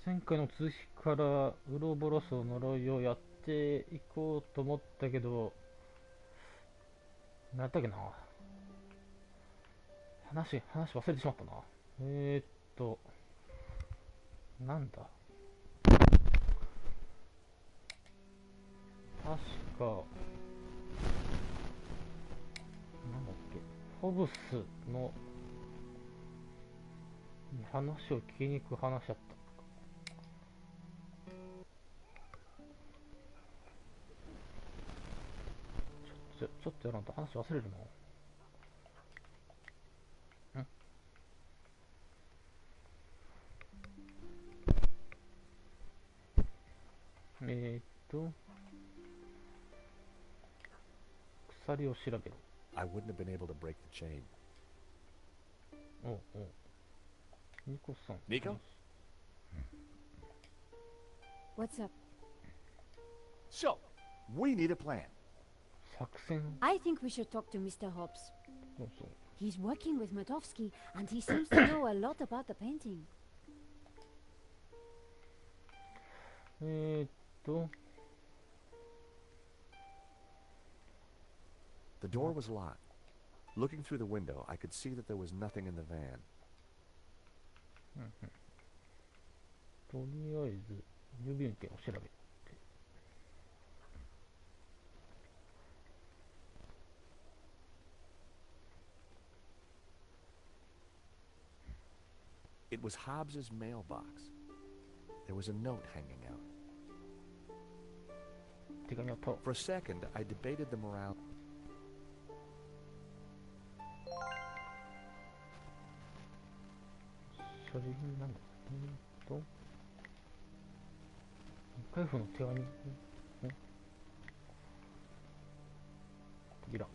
前回の続きからウロボロスの呪いをやっていこうと思ったけど、何やったっけな。話忘れてしまったな。なんだ。確か、なんだっけ、ホブスの話を聞きに行く話だった。ちょっとやらんと話忘れるな。鎖を調べろ。I wouldn't have been able to break the chain. おう。ニコさん。Nico? What's up? So, we need a plan. 作戦。 I think we should talk to Mr. Hobbs. そうそう。 He's working with Matovsky, and he seems to know a lot about the painting. The door was locked. Looking through the window, I could see that there was nothing in the van. とりあえず郵便券を調べて。It was Hobbs's mailbox. There was a note hanging out. 手紙あった。 For a second, I debated the morale. 所持品なんだ。海部の手紙。扉。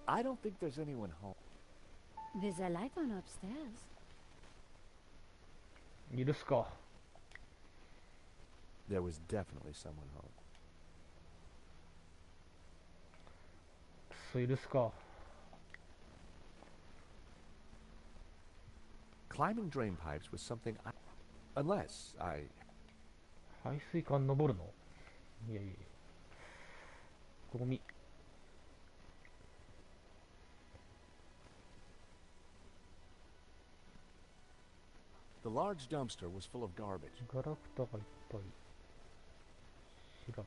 I don't think there's anyone home. There's a light on upstairs. 許すか。 There was definitely someone home. くそ許すか。 Climbing drain pipes was something I... Unless I... 排水管登るの。いやいや。ゴミ。 The large dumpster was full of garbage. ガラクタがいっぱい。調べ。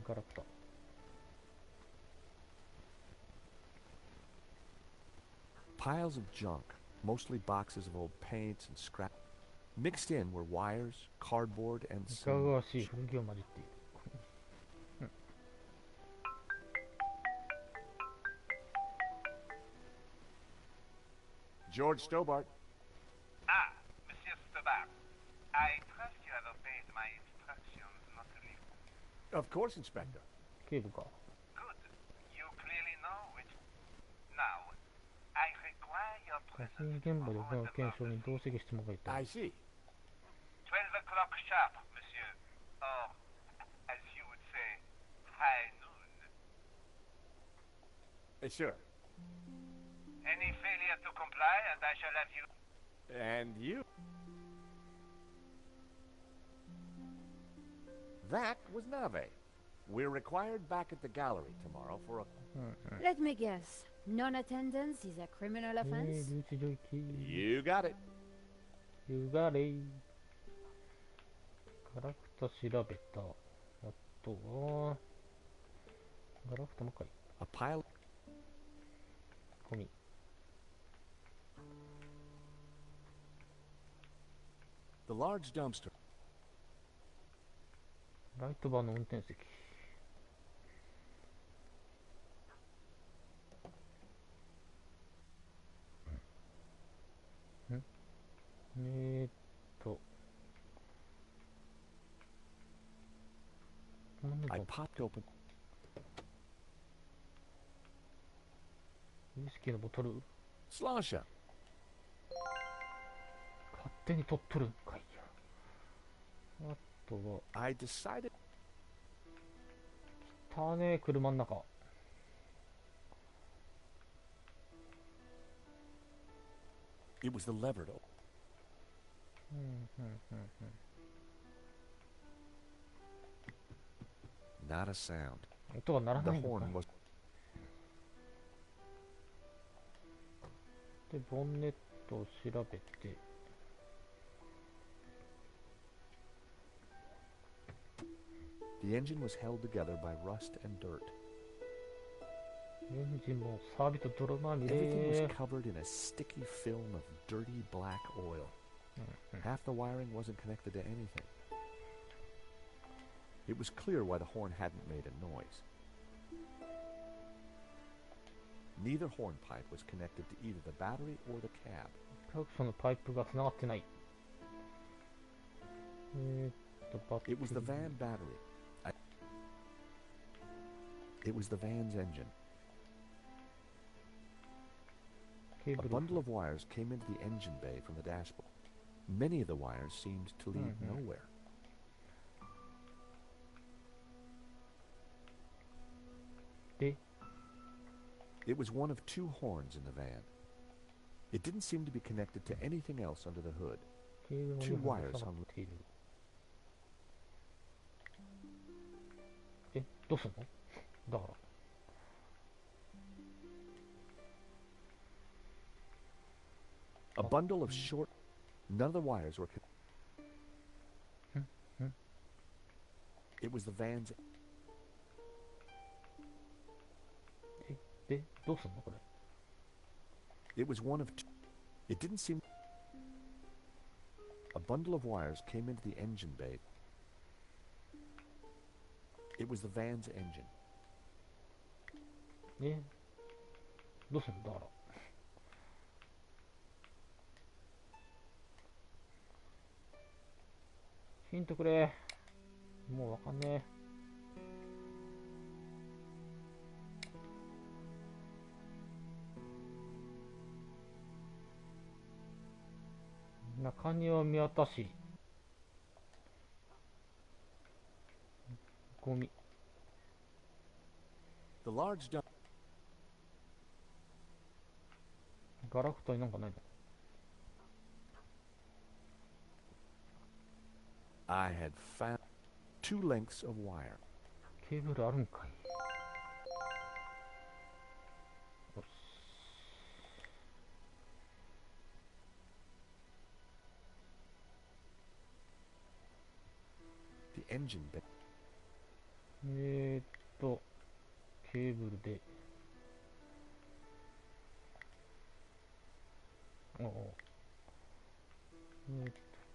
ガラクタ。 Piles of junk, mostly boxes of old paints and scrap. Mixed in were wires, cardboard, and いかが some... わしい古着を混じっている。 George Stobart. Ah, Monsieur Stobart. I trust you have obeyed my instructions not to leave. Of course, Inspector. 警部か。 Good. You clearly know which... Now, I require your 火 presence 災現場で before 行う the 検証に murder. 同席してもらいた I い。 see. 12 o'clock sharp, Monsieur. Or, as you would say, high noon. Sure. Any failure to comply, and I shall have you... And you? That was Nave. We're required back at the gallery tomorrow for a... Let me guess. Non-attendance is a criminal offense? 留置場行き。 You got it. You got it. ガラクタ調べた。あとは、ガラクタもかい。 A pile... ゴミ。 The large dumpster. ライトバーの運転席。I popped open. ウイスキーのボトル。 Slosha. 買っ手に取っとるんかいや。あとは I decided 汚ねえ車の中。it was the lever to. うんうんうんうん。 Not a sound. 音が鳴ら The ないのか horn い。 was. でボンネットを調べて、 The engine was held together by rust and dirt. エンジンもサービスと泥まみ Everything was れ。 covered in a sticky film of dirty black oil. Half the wiring wasn't connected to anything. It was clear why the horn hadn't made a noise. Neither hornpipe was connected to either the battery or the cab. そのパイプが繋がってない。バッテリ It was the van battery. It was the van's engine. ケー A ブル。 bundle of wires came into the engine bay from the dashboard. Many of the wires seemed to lead nowhere. で、 It was one of two horns in the van. It didn't seem to be connected to anything else under the hood. ケーブルの Two 2本が wires 繋が hung. っている。どうすんのだから。 A bundle of short. None of the wires were. It was the van's. で、どうすんのこれ。 It was one of two. It didn't seem. A bundle of wires came into the engine bay. It was the van's engine. どうすんのだから。ヒントくれ。もうわかんねえ。中庭見渡し。ゴミ。 The large dump. ガラクタになんかないの。 I had found 2 lengths of wire. ケーブルあるんかい。よし。 The engine bay. ケーブルで。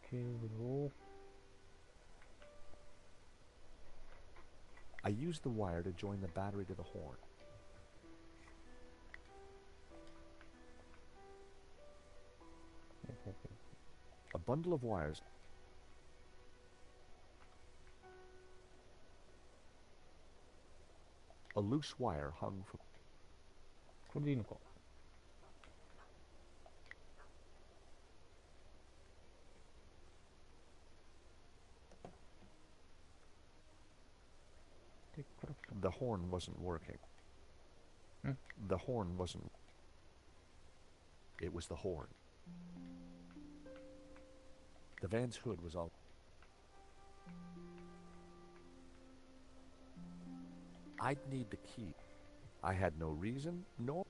ケーブルを。 I used the wire to join the battery to the horn. A bundle of wires. A loose wire hung from. これでいいのか。で、クラクション。 The horn wasn't working. The horn wasn't. It was the horn. The van's hood was all. I'd need the key. I had no reason, nor.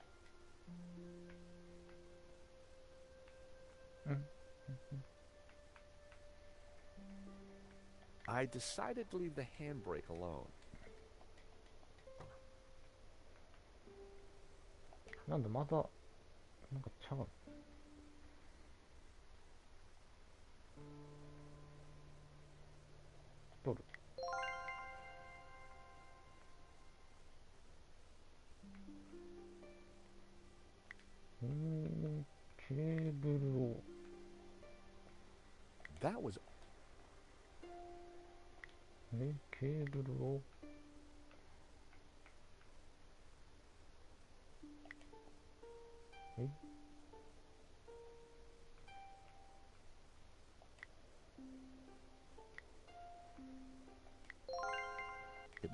I decided to leave the handbrake alone. なんだ、まだ、なんかちゃう。取る。ケーブルを。 That was. ケーブルを。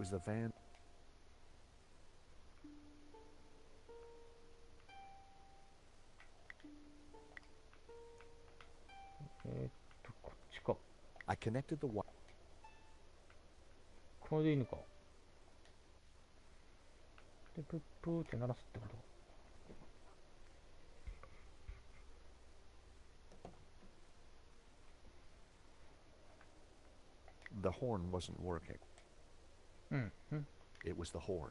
was the van. こっちか。 I connected the wire. これでいいのか。で、プップーって鳴らすってこと。The horn wasn't working. うんうん。 It was the horn.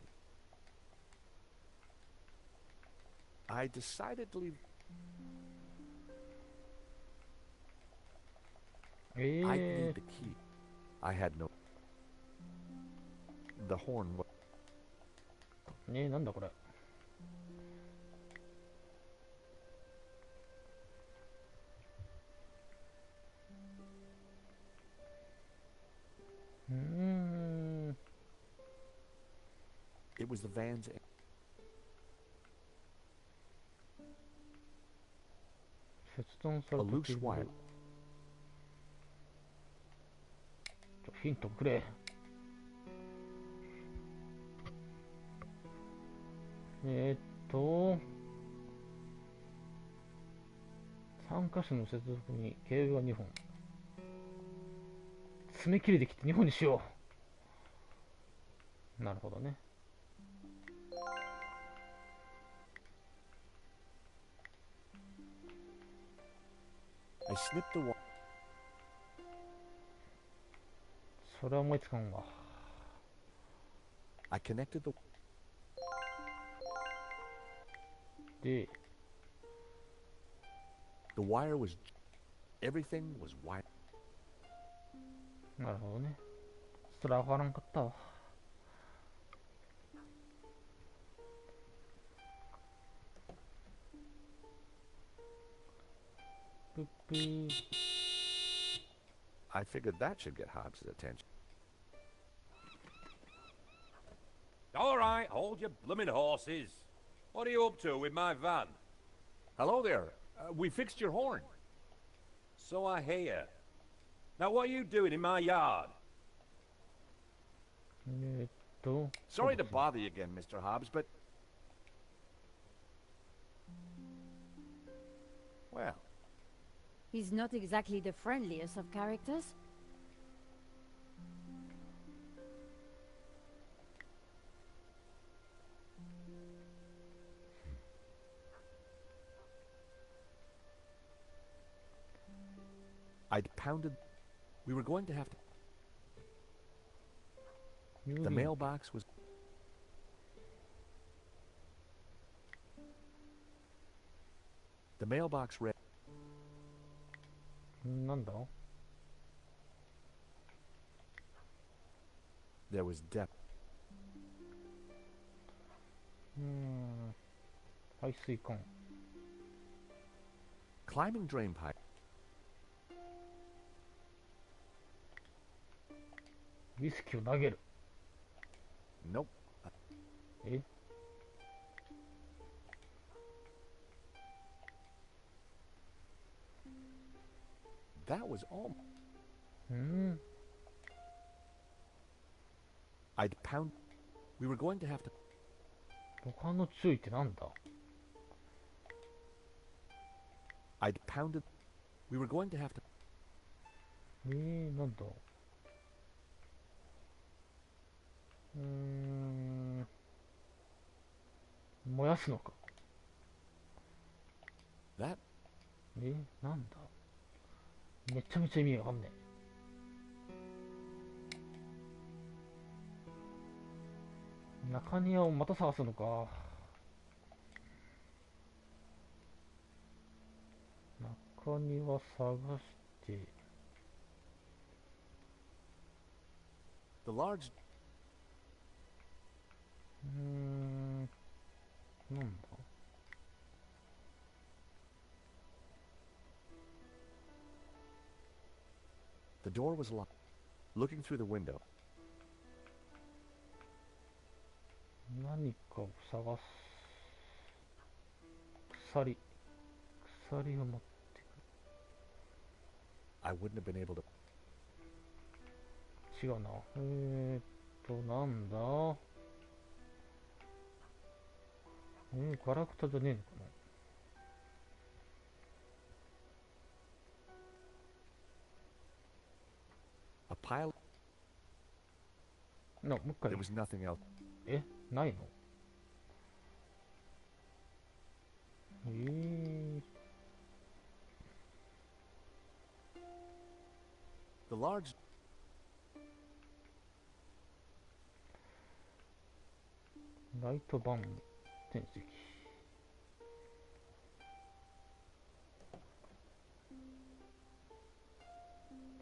I decided to leave. I'd need the key. I had no. The horn was. なんだこれ。It was the van's. 切断さ A れた loose wire. ヒントくれ。3箇所の接続にケーブルが2本。爪切りで切って2本にしよう。なるほどね。I snipped the wire. それは思いつかんわ。I connected the. で、 The wire was. Everything was wire. なるほどね。それは分からんかったわ。プップー。 I figured that should get Hobbs' attention. All right, hold your blooming horses. What are you up to with my van? Hello there. We fixed your horn. So I hear. Now what are you doing in my yard? Sorry to bother you again, Mr. Hobbs, but. Well, He's not exactly the friendliest of characters. I'd pounded. We were going to have to. The mailbox was. The mailbox read. なんだ There was depth. 排水管。 Climbing drain pipe. ウイスキーを投げる。 Nope. え That was all. うん。 I'd pound. We were going to have to. 他の注意ってなんだ I'd pounded. We were going to have to. なんだ燃やすのか That. なんだめちゃめちゃ意味わかんねえ。中庭をまた探すのか。中庭探して。 The large. なんだ The door was locked. Looking through the window. 何かを探す。鎖。鎖を持ってく I wouldn't have been able to. る。違うな。となんだ、ガラクタじゃねえのか A pile. な。もう一回 There was nothing else. ないの。The large. ライトバン天石。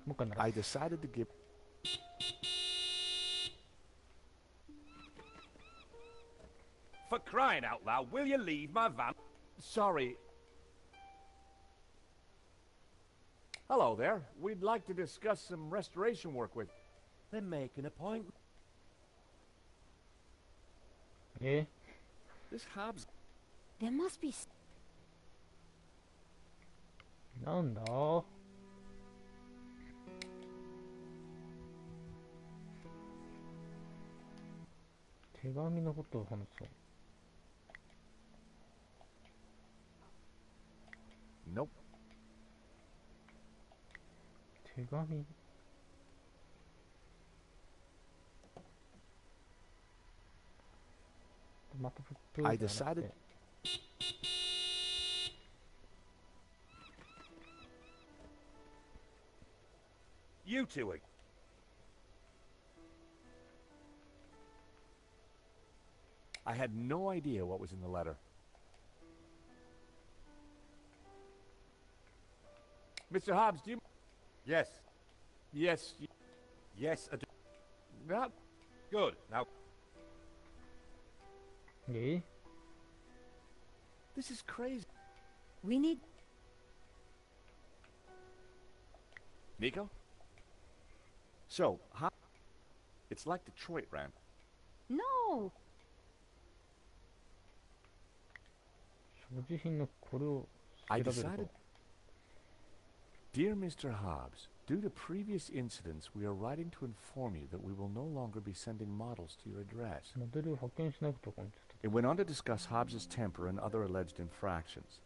もう一回鳴ら I す。 decided to give. For crying out loud, will you leave my van? Sorry. Hello there. We'd like to discuss some restoration work with. Then make an appointment. This Hobbs. There must be. なんだ、手紙のことを話そう。 Nope. 手紙、またプップ I じゃなく decided. て You two are... I had no idea what was in the letter. Mr. Hobbs, do you... Yes. Yes. Yes, I do. Not... Good. Now, This This is crazy. We need. Nico? So, it's like Detroit ran. No! 所持品のこれを I 調べる decided... と Dear Mr. Hobbs, due to previous incidents, we are writing to inform you that we will no longer be sending models to your address. モデルを派遣しなくてはこの It went on to discuss Hobbs's temper and other alleged infractions,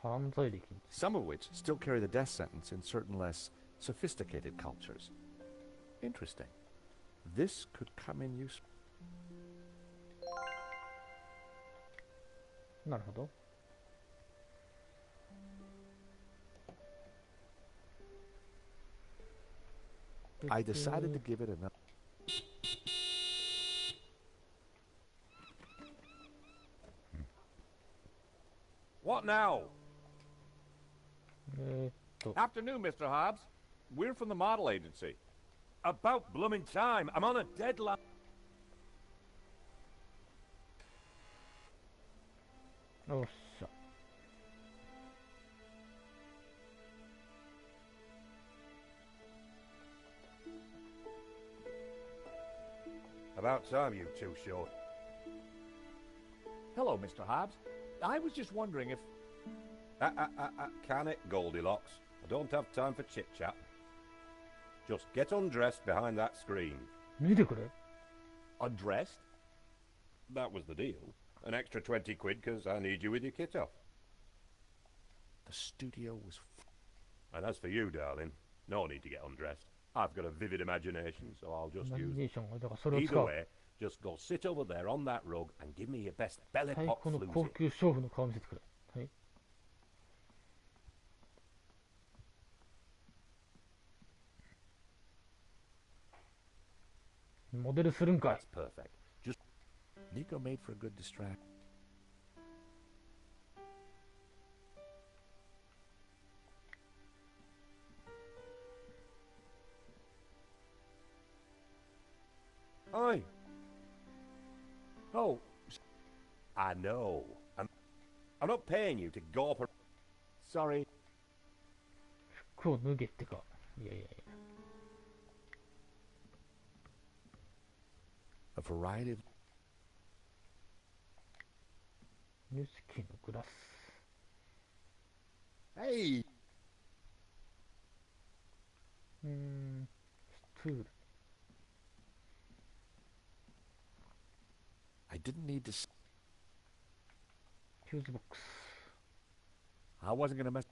犯罪歴に some of which still carry the death sentence in certain less sophisticated cultures. Interesting. This could come in useful. なるほど。 I decided to give it another. what now? Afternoon, Mr. Hobbs. We're from the model agency. About blooming time. I'm on a deadline. Oh, shit. About time you two showed. Hello, Mr. Hobbs. I was just wondering if... Can it, Goldilocks? I don't have time for chit-chat. Just get undressed behind that screen. 見てくれ。 Undressed? That was the deal. An extra 20 quid because I need you with your kit off. The studio was... And as for you, darling, no need to get undressed. I've got a vivid imagination, so I'll just イマジ use ネー it. ションがだからそれを使 Either う。 way, just go sit over there on that rug and give me your best belly 最 pop 高の高 flute. 級娼婦の顔見せてくれ。はい。モデルするんかい。 That's perfect. Just Nico made for a good distract. Oi. Oh, I know. I'm not paying you to go up. sorry. 服を脱げってか。いやいやいや。 A variety of... ウイスキーのグラス。 Hey! スツール。didn't need to. フューズボックス。 I wasn't gonna mess.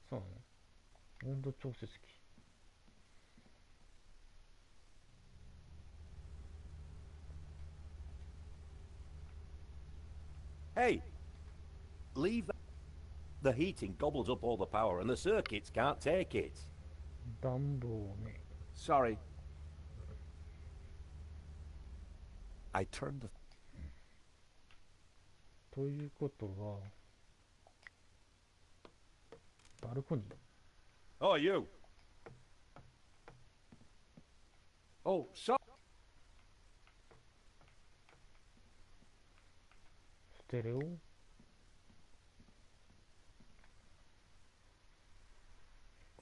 そうなの？温度調節器。Hey! Leave that. The heating gobbles up all the power and the circuits can't take it. 暖房ね。 Sorry. I turned the. ということは、バルコニー。 Oh, you! Oh, so. ステレオ？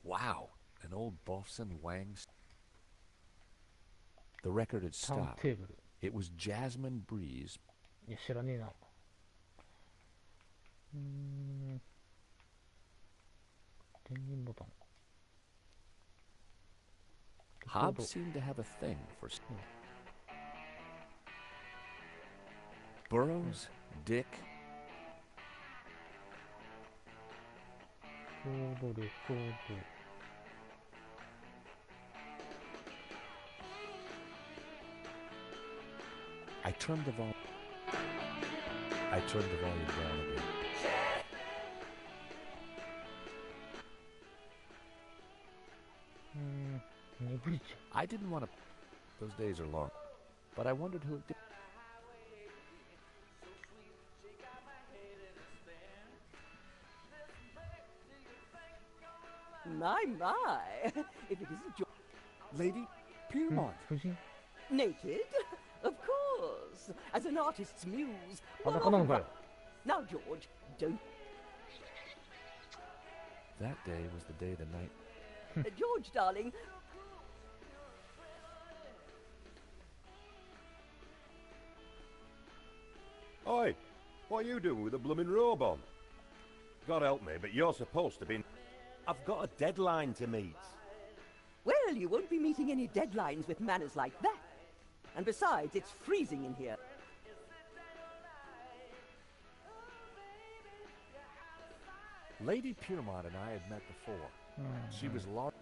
Wow, an old Bofson Wang's. The record had ターン stopped. テーブル。 It was Jasmine Breeze. いや、知らねえな。電源ボタン。 Hobbs seemed to have a thing for. Burroughs, Dick. コード、レコード。 I turned the volume. I turned the volume down again. I didn't want to. Those days are long, but I wondered who it did. My, if it isn't your Lady Piermont. 夫人？ noted, of course, as an artist's muse. 裸なのかよ。 Now, George, don't. That day was the day the night. George, darling. Oi! What are you doing with a blooming robe on? God help me, but you're supposed to be. I've got a deadline to meet. Well, you won't be meeting any deadlines with manners like that. And besides, it's freezing in here. Lady Piermont and I had met before. She was large.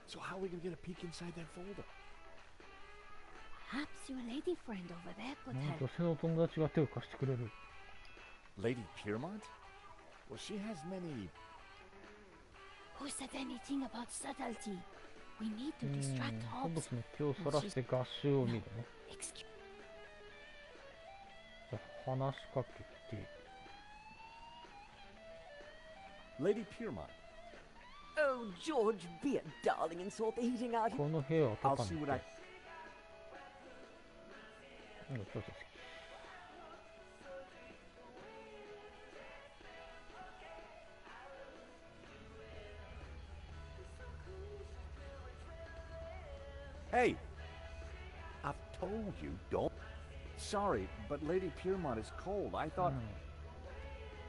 So how are we gonna get a peek inside that folder? Perhaps your lady friend over there could 女 help. 性の友達が手を貸してくれる。 Lady Piermont? Well, she has many. Who said anything about subtlety? We need to distract ホブ Hobbs. スの気をそらして合衆を見るね。 Excuse. じゃあ話しかけて。 Lady Piermont. Oh, George, be a darling and sort the heating out. この部屋を I'll 畳 see ん what I. で。温度調節器。 Hey! I've told you, don't. Sorry, but Lady Piermont is cold. I thought.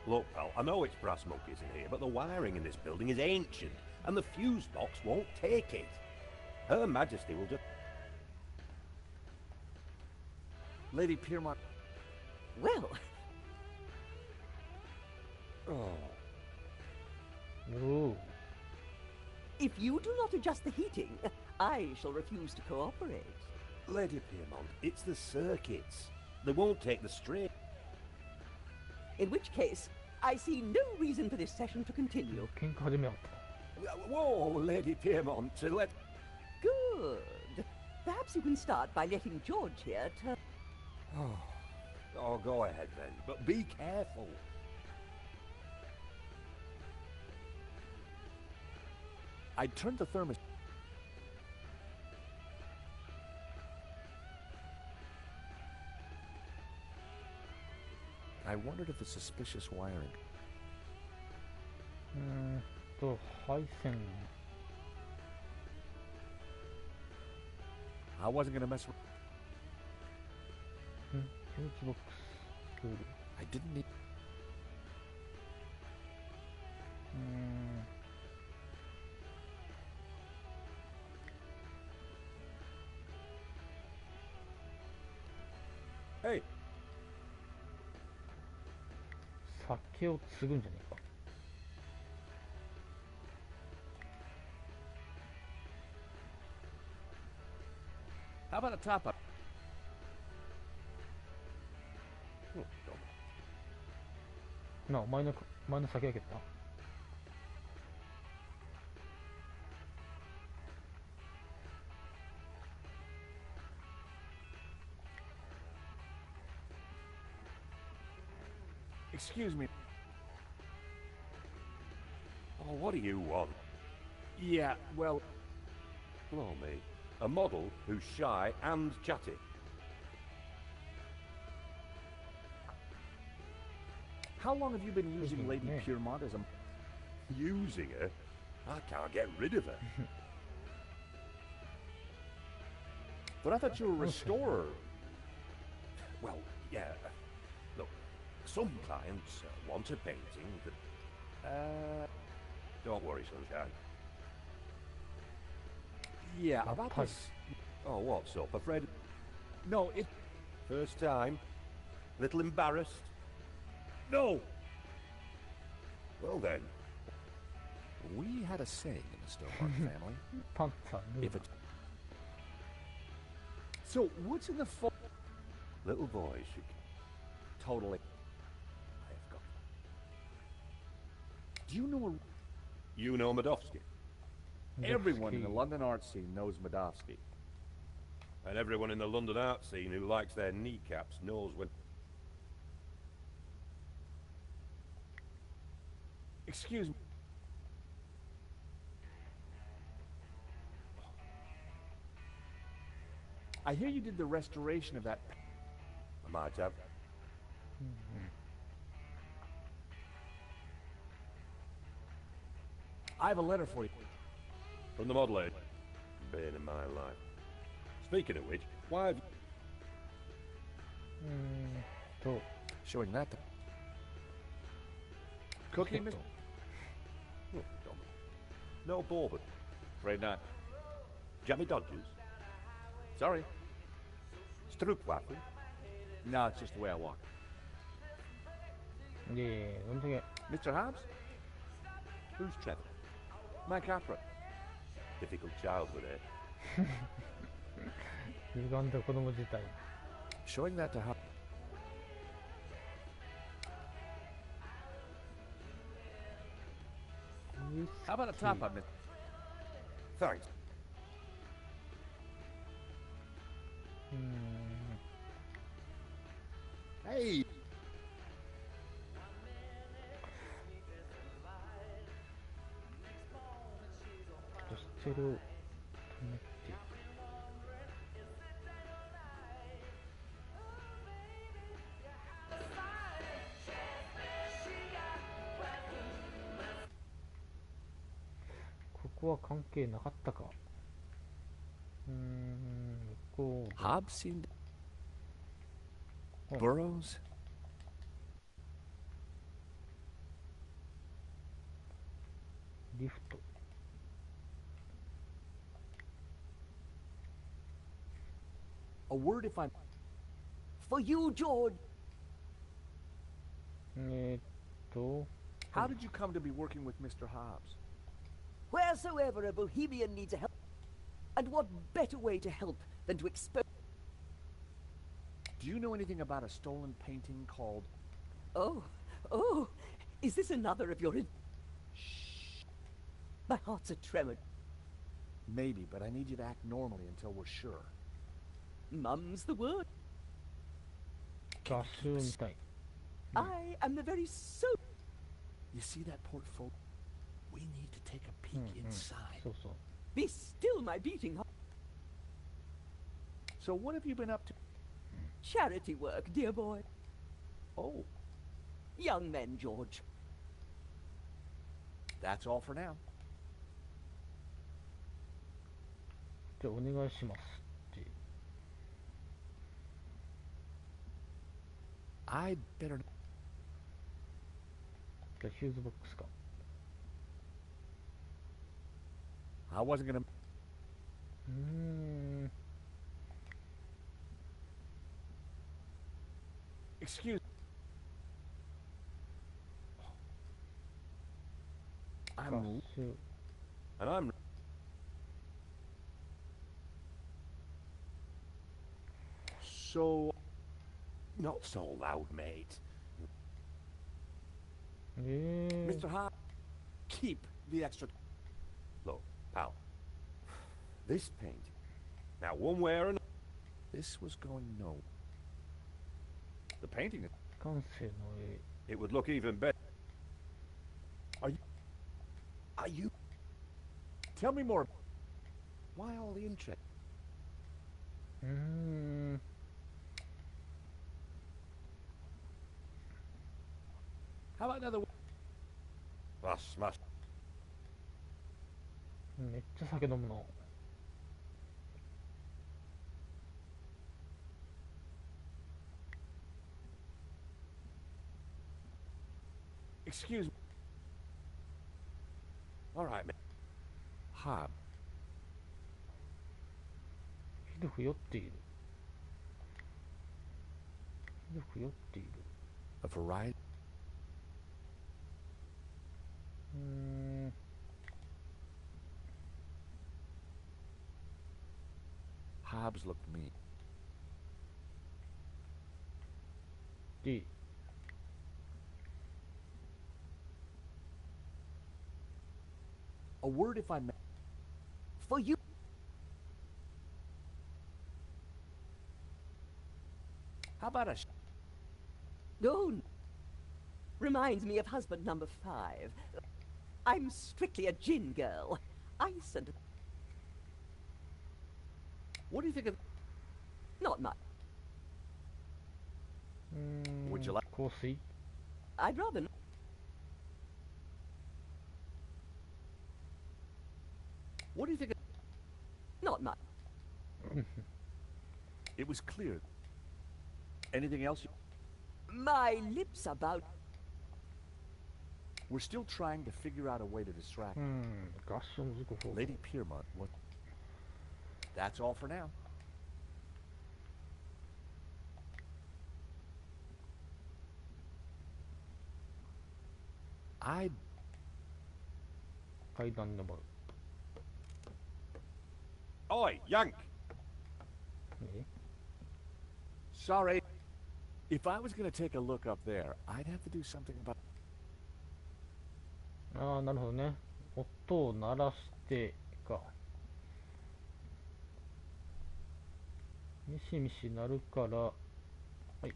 Look, pal, I know it's brass monkeys in here, but the wiring in this building is ancient, and the fuse box won't take it. Her Majesty will just. Lady Piermont. Well, Oh. おお。 if you do not adjust the heating, I shall refuse to cooperate. Lady Piermont, it's the circuits. They won't take the strain. In which case, I see no reason for this session to continue. 喧嘩始めようと。 Whoa, Lady Piermont, let. Good. Perhaps you can start by letting George here turn. Oh, go ahead then, but be careful. I turned the thermos. I wondered if the suspicious wiring. 配線。 I wasn't gonna mess with. フューズボックス。プール。 I didn't need. Hey, 酒を継ぐんじゃねえか。 How about a top up? なあ、お前の酒だけどな。 Excuse me. oh, what do you want? Yeah, well, Blow me. A model who's shy and chatty. how long have you been using Mhm, Lady yeah. Piermont as a... Using her? I can't get rid of her. But I thought you were a restorer. Well, yeah. Look, some clients want a painting that... Don't worry, sunshine. Yeah, Oh, about pipe. this... Oh, what's up? Afraid... No, it... First time? Little embarrassed? No! Well then, We had a saying in the Stillmark family. パンツァー脱ぐ If it... So, what's in the fo... little boys should... Totally. I have got... Do you know You know Madovsky? everyone in the London art scene knows Madovsky? And everyone in the London art scene who likes their kneecaps knows when... Excuse me. I hear you did the restoration of that... I might have. I have a letter for you. From the model aid. Bane in my life. Speaking of which, why have you... と Showing that to... Cookie, Miss... Oh, dumb. No bourbon. Afraid not. Jammy Dodgers. Sorry. Stroopwaffe. No, it's just the way I walk. いやいやいや、どんだけ Mr. Hobbs? Who's Trevor? Mike Opera. Difficult childhood, eh? 歪んだ子供自体。 Showing that to Hobbs. How about a top up, Miss... Thanks. うーん Hey! ステルを止めてここは関係なかったか。こう Hobbs seemed... Oh. Burroughs? リフト A word if I'm... For you, George! と How did you come to be working with Mr. Hobbs? Wheresoever a bohemian needs a help, and what better way to help than to expose... Do you know anything about a stolen painting called... Oh, is this another of your... Shh. My heart's a tremor. Maybe, but I need you to act normally until we're sure. Mum's the word. 画集みたい。 I am the very soul. You see that portfolio? We need to take a peek inside. そうそう。 Be still, my beating heart. So what have you been up to? Charity work, dear boy. Oh, Young men, George. that's all for now. じゃあお願いしますって。 I'd better... じゃあヒューズボックスか。 I wasn't gonna... うーん。Excuse. I'm 合衆 And I'm so. not so loud, mate. Mr. Hart, keep the extra. Look, pal. This painting. Now, one way or another, This was going no. the painting, 感性の絵 it would look even better. Are you? Tell me more. Why all the interest? うーん How about another? Ah, smash. めっちゃ酒飲むの Excuse me. All right, mate. Hob. ひどく酔っているひどく酔っている A variety. うーん Hobbs looked mean. D A word if I may. For you. How about a? Oh, reminds me of husband number 5. I'm strictly a gin girl. Ice and... What do you think of? not much. うーん Would you like- 香水 I'd rather not. What do you think of? Not much. It was clear. Anything else? My lips are about... We're still trying to figure out a way to distract. うーん合唱の時刻 Lady Piermont. What? That's all for now. I 階段登る Oi, Yank! え sorry. If I was going to take a look up there, I'd have to do something about. ああなるほどね音を鳴らしてかミシミシ鳴るからはい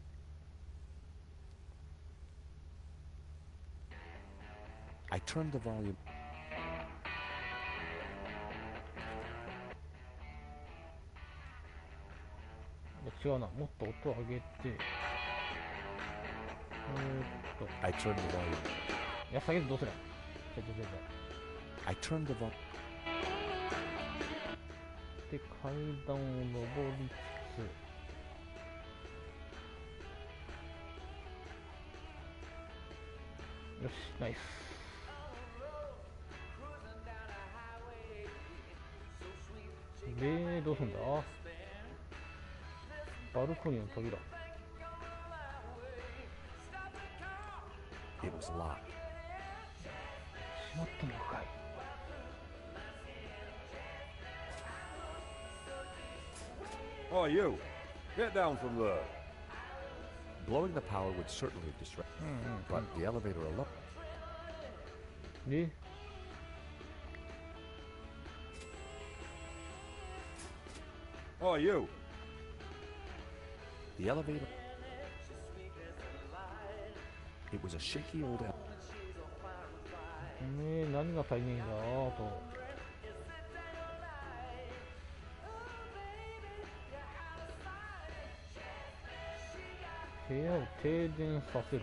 I turned the volume. いや違うなもっと音を上げてI turned the volume. いや下げてどうするんちょ I turned the volume. で階段を上りつつよしナイスでどうすんだバルコニーの扉 It was locked. 閉まったのかい Oh, you! Get down from there. Blowing the power would certainly have distracted, but the elevator alone. で Oh, you! The elevator. It was a shaky old. 何が足りねえんだと部屋を停電させる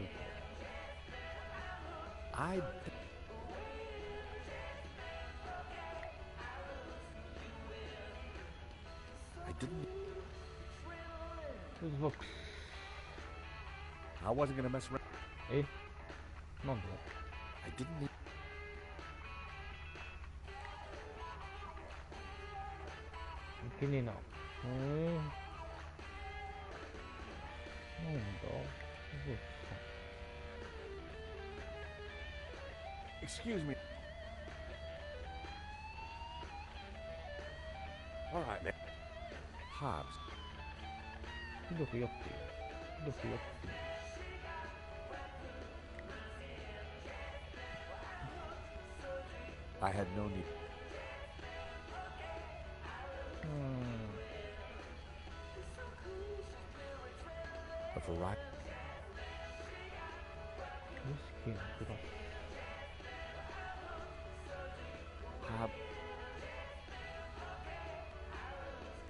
I. I didn't. フーズボックス I wasn't gonna mess around. えなんで I didn't need. いけねえななんだそう Excuse me. All right, man. Hobbs. ひどく酔っている。ひどく酔っている。I had no need. A variety. ウイスキーのグラス。Hobbs.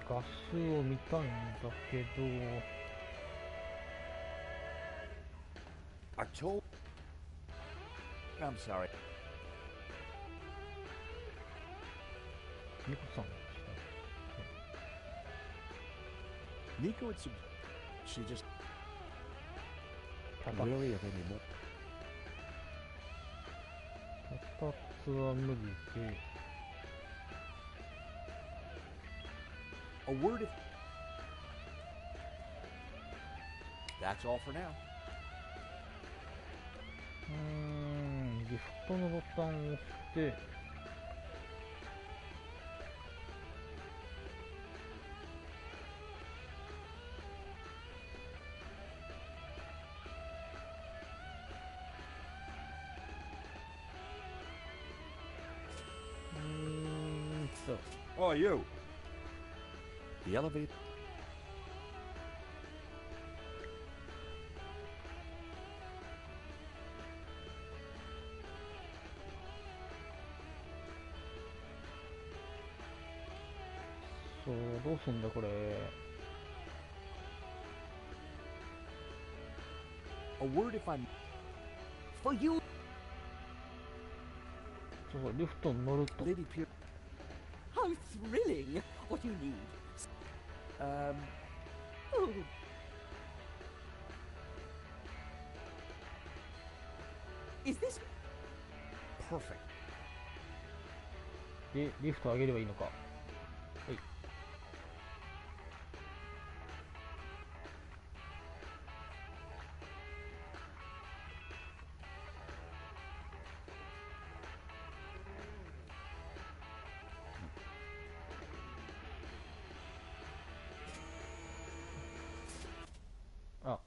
画数を見たいんだけど、 I told. I'm sorry. ニコさんが Nico would she just 来た。 really of any more? 2つは無理で、 A word if. That's all for now. ギフトのボタンを押して、Oh, you. The elevator. そう、どうすんだこれ。 A word if I'm. For you, そう、リフトに乗ると。 Lady Pierce. how thrilling! What do you need? Um. Oh, is this Perfect. で、リフト上げればいいのか。はい。 あ、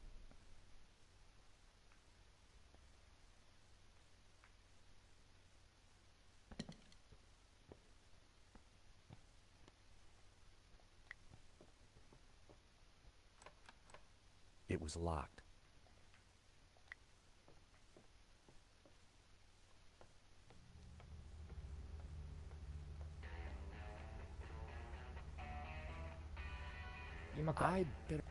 It was locked. 今か。 I better.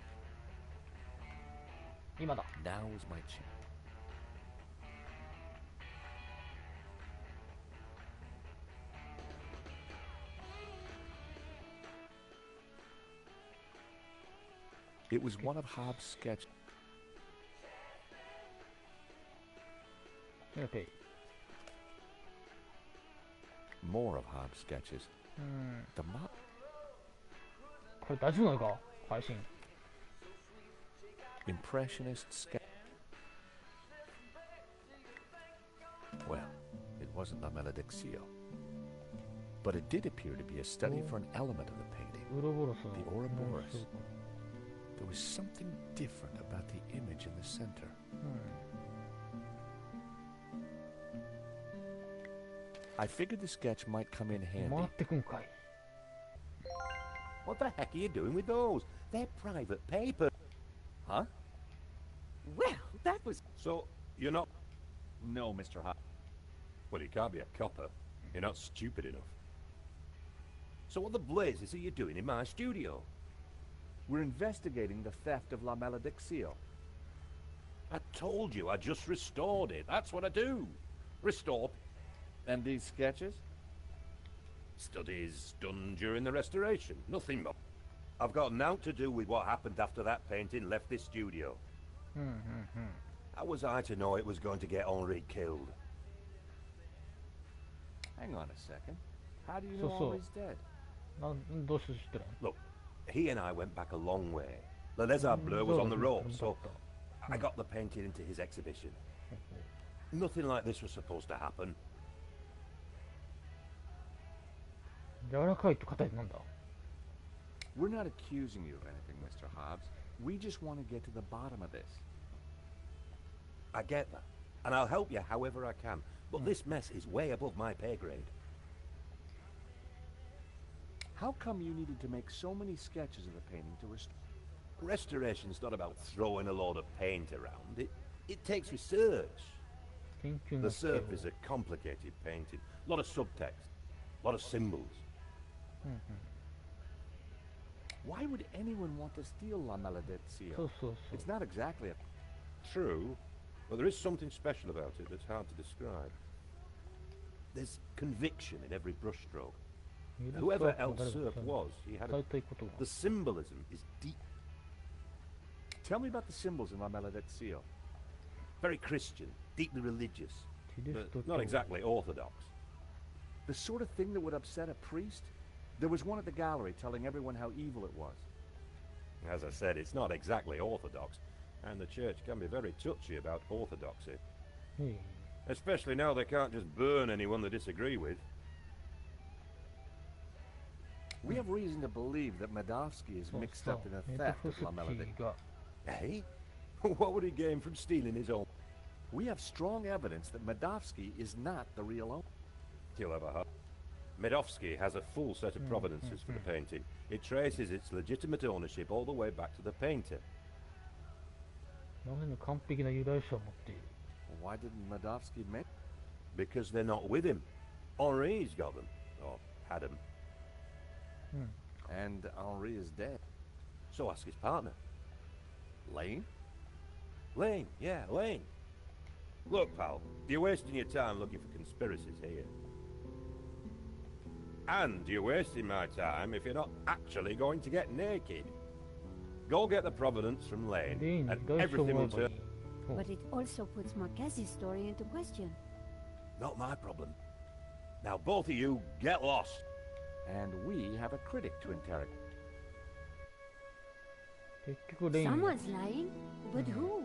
今だ。 Now is my chance. It was one of Hobbs' sketches. OK。 More of Hobbs' sketches. The mob. これ大丈夫なのか配信。 Impressionist sketch. Well, it wasn't La Malediccio. But it did appear to be a study for an element of the painting. ウロボロスの The Ouroboros. There was something different about the image in the center. I figured the sketch might come in 回 handy. ってくんかい。 What the heck are you doing with those? They're private paper. Huh? well? That was So, you're not... No, Mr. Hobbs. Well, you can't be a copper. You're not stupid enough. So what the blazes are you doing in my studio? We're investigating the theft of La Malediccio. I told you I just restored it. That's what I do. Restore And these sketches? studies done during the restoration. Nothing more. I've got nothing to do with what happened after that painting left this studio. How was I to know it was going to get Henri killed? Hang on a second. How do you So- know so- Henri's dead? どうして知ってるの？ Look, he and I went back a long way. Les Arbleus was on the road, so I got the painting into his exhibition. Nothing like this was supposed to happen. 柔らかいと硬いってなんだ？ We're not accusing you of anything, Mr. Hobbs. We just want to get to the bottom of this. I get that, and I'll help you however I can. But this mess is way above my pay grade. How come you needed to make so many sketches of the painting to restore? Restoration's not about throwing a load of paint around. It takes research. 研究 The のスケール surface is a complicated painting. A lot of subtext, a lot of symbols. Why would anyone want to steal La Maledizia? そうそうそう It's not exactly a... True, but there is something special about it that's hard to describe. There's conviction in every brushstroke. 許す Whoever わけ El 誰か Surf was, he had 伝 a... えたいことが The symbolism is deep, Tell me about the symbols in La Maledizia. very Christian, deeply religious, キリス but ト教 not exactly orthodox. The sort of thing that would upset a priest? There was one at the gallery telling everyone how evil it was. As I said, it's not exactly orthodox, and the church can be very touchy about orthodoxy. へい Especially now they can't just burn anyone they disagree with. We have reason to believe that Medovsky is そう mixed そう up in a メタ theft フ of ス La キ Maledizia. ーが Eh? What would he gain from stealing his own? We have strong evidence that Medovsky is not the real owner. He'll have a heart. Medovsky has a full set of provenances for the painting. It traces its legitimate ownership all the way back to the painter. なぜに完璧な由来書を持っている Why didn't Medovsky make... Because they're not with him. Henri's got them. Or had them. And Henri is dead. So ask his partner. Lane? Lane, yeah, Lane. Look, pal, you're wasting your time looking for conspiracies here. And you're wasting my time if you're not actually going to get naked. Go get the provenance from Lane, レインに and 由来書を everything 追え will ばいい turn... But it also puts Marquez's story into question. Not my problem. Now both of you, get lost. And we have a critic to interrogate. 結局レイン Someone's lying, but who?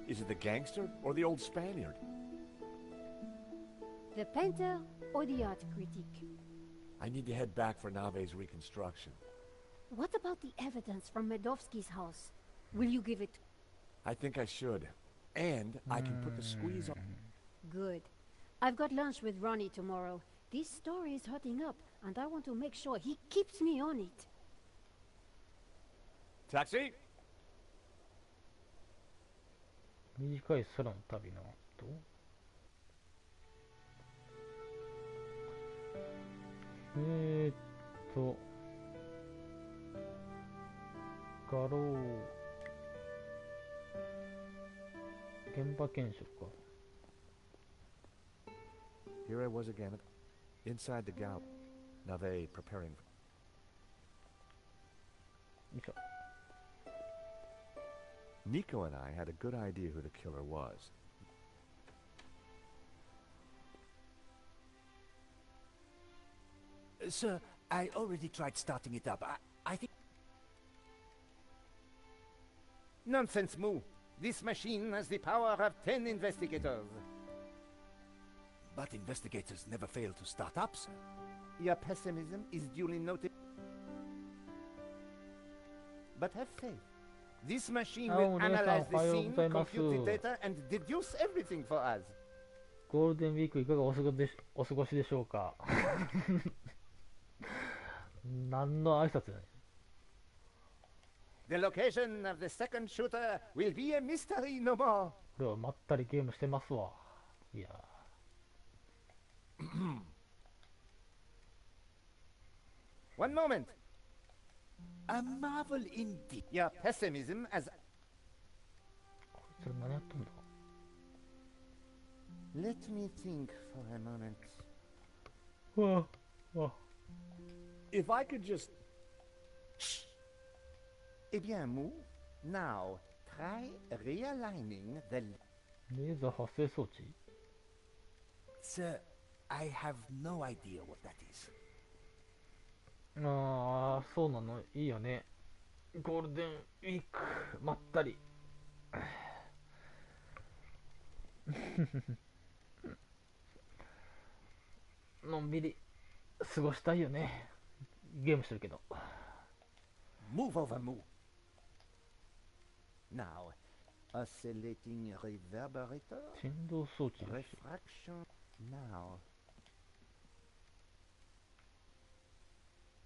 Is it the gangster or the old Spaniard? The painter or the art critic? I need to head back for Nave's reconstruction. What about the evidence from Medovsky's house? Will you give it? I think I should. And I can put the squeeze on... Good. I've got lunch with Ronnie tomorrow. This story is hotting up, and I want to make sure he keeps me on it. Taxi? 短い空の旅の後画廊現場検証か Here I was again, inside the gallery. Nave preparing. よいしょ Nico and I had a good idea who the killer was. Sir, I already tried starting it up. I think... Nonsense, Moo. This machine has the power of 10 investigators. But investigators never fail to start up, sir. Your pessimism is duly noted. But have faith. This machine will Oh, analyze the Ohayo scene, gozaimasu. compute the data, and deduce everything for us. ゴールデンウィークいかがお過ごしでしょうか何の挨拶だね The location of the second shooter will be a mystery no more. これはまったりゲームしてますわいや One moment. A marvel indeed. Your pessimism as... こいつら何やっとんだ Let me think for a moment. わあわ If I could just... Eh bien, Moo, now try realigning the... レーザー発生装置 Sir, I have no idea what that is. ああそうなのいいよねゴールデンウィークまったりのんびり過ごしたいよね。ゲームしてるけど。 Move over, move. Now, oscillating reverberator. 振動装置です。 Refraction. Now.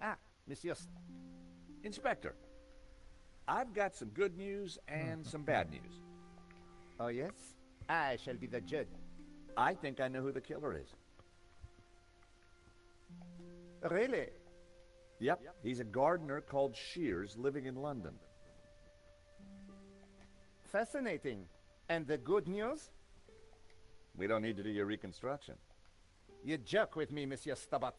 Ah, Monsieur. Inspector, I've got some good news and some bad news. Oh, yes? I shall be the judge. I think I know who the killer is. Really? Yep, he's a gardener called Shears living in London. Fascinating. And the good news? We don't need to do your reconstruction. You joke with me, Monsieur Stabat.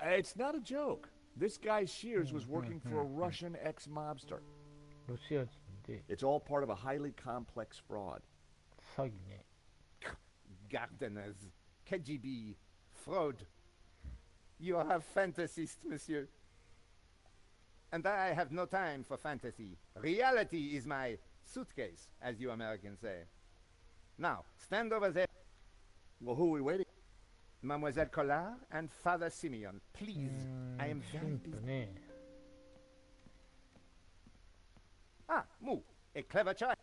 It's not a joke. This guy Shears was working for a Russian ex-mobster. ロシア人で It's all part of a highly complex fraud. 詐欺ね。 Gardeners, KGB, fraud. You are a fantasist, monsieur. And I have no time for fantasy. Reality is my suitcase, as you Americans say. Now, stand over there. Well, who are we waiting? Mademoiselle Collard and Father Simeon, please. I am シ very ンプル busy. ね。 Ah, Moo, a clever child.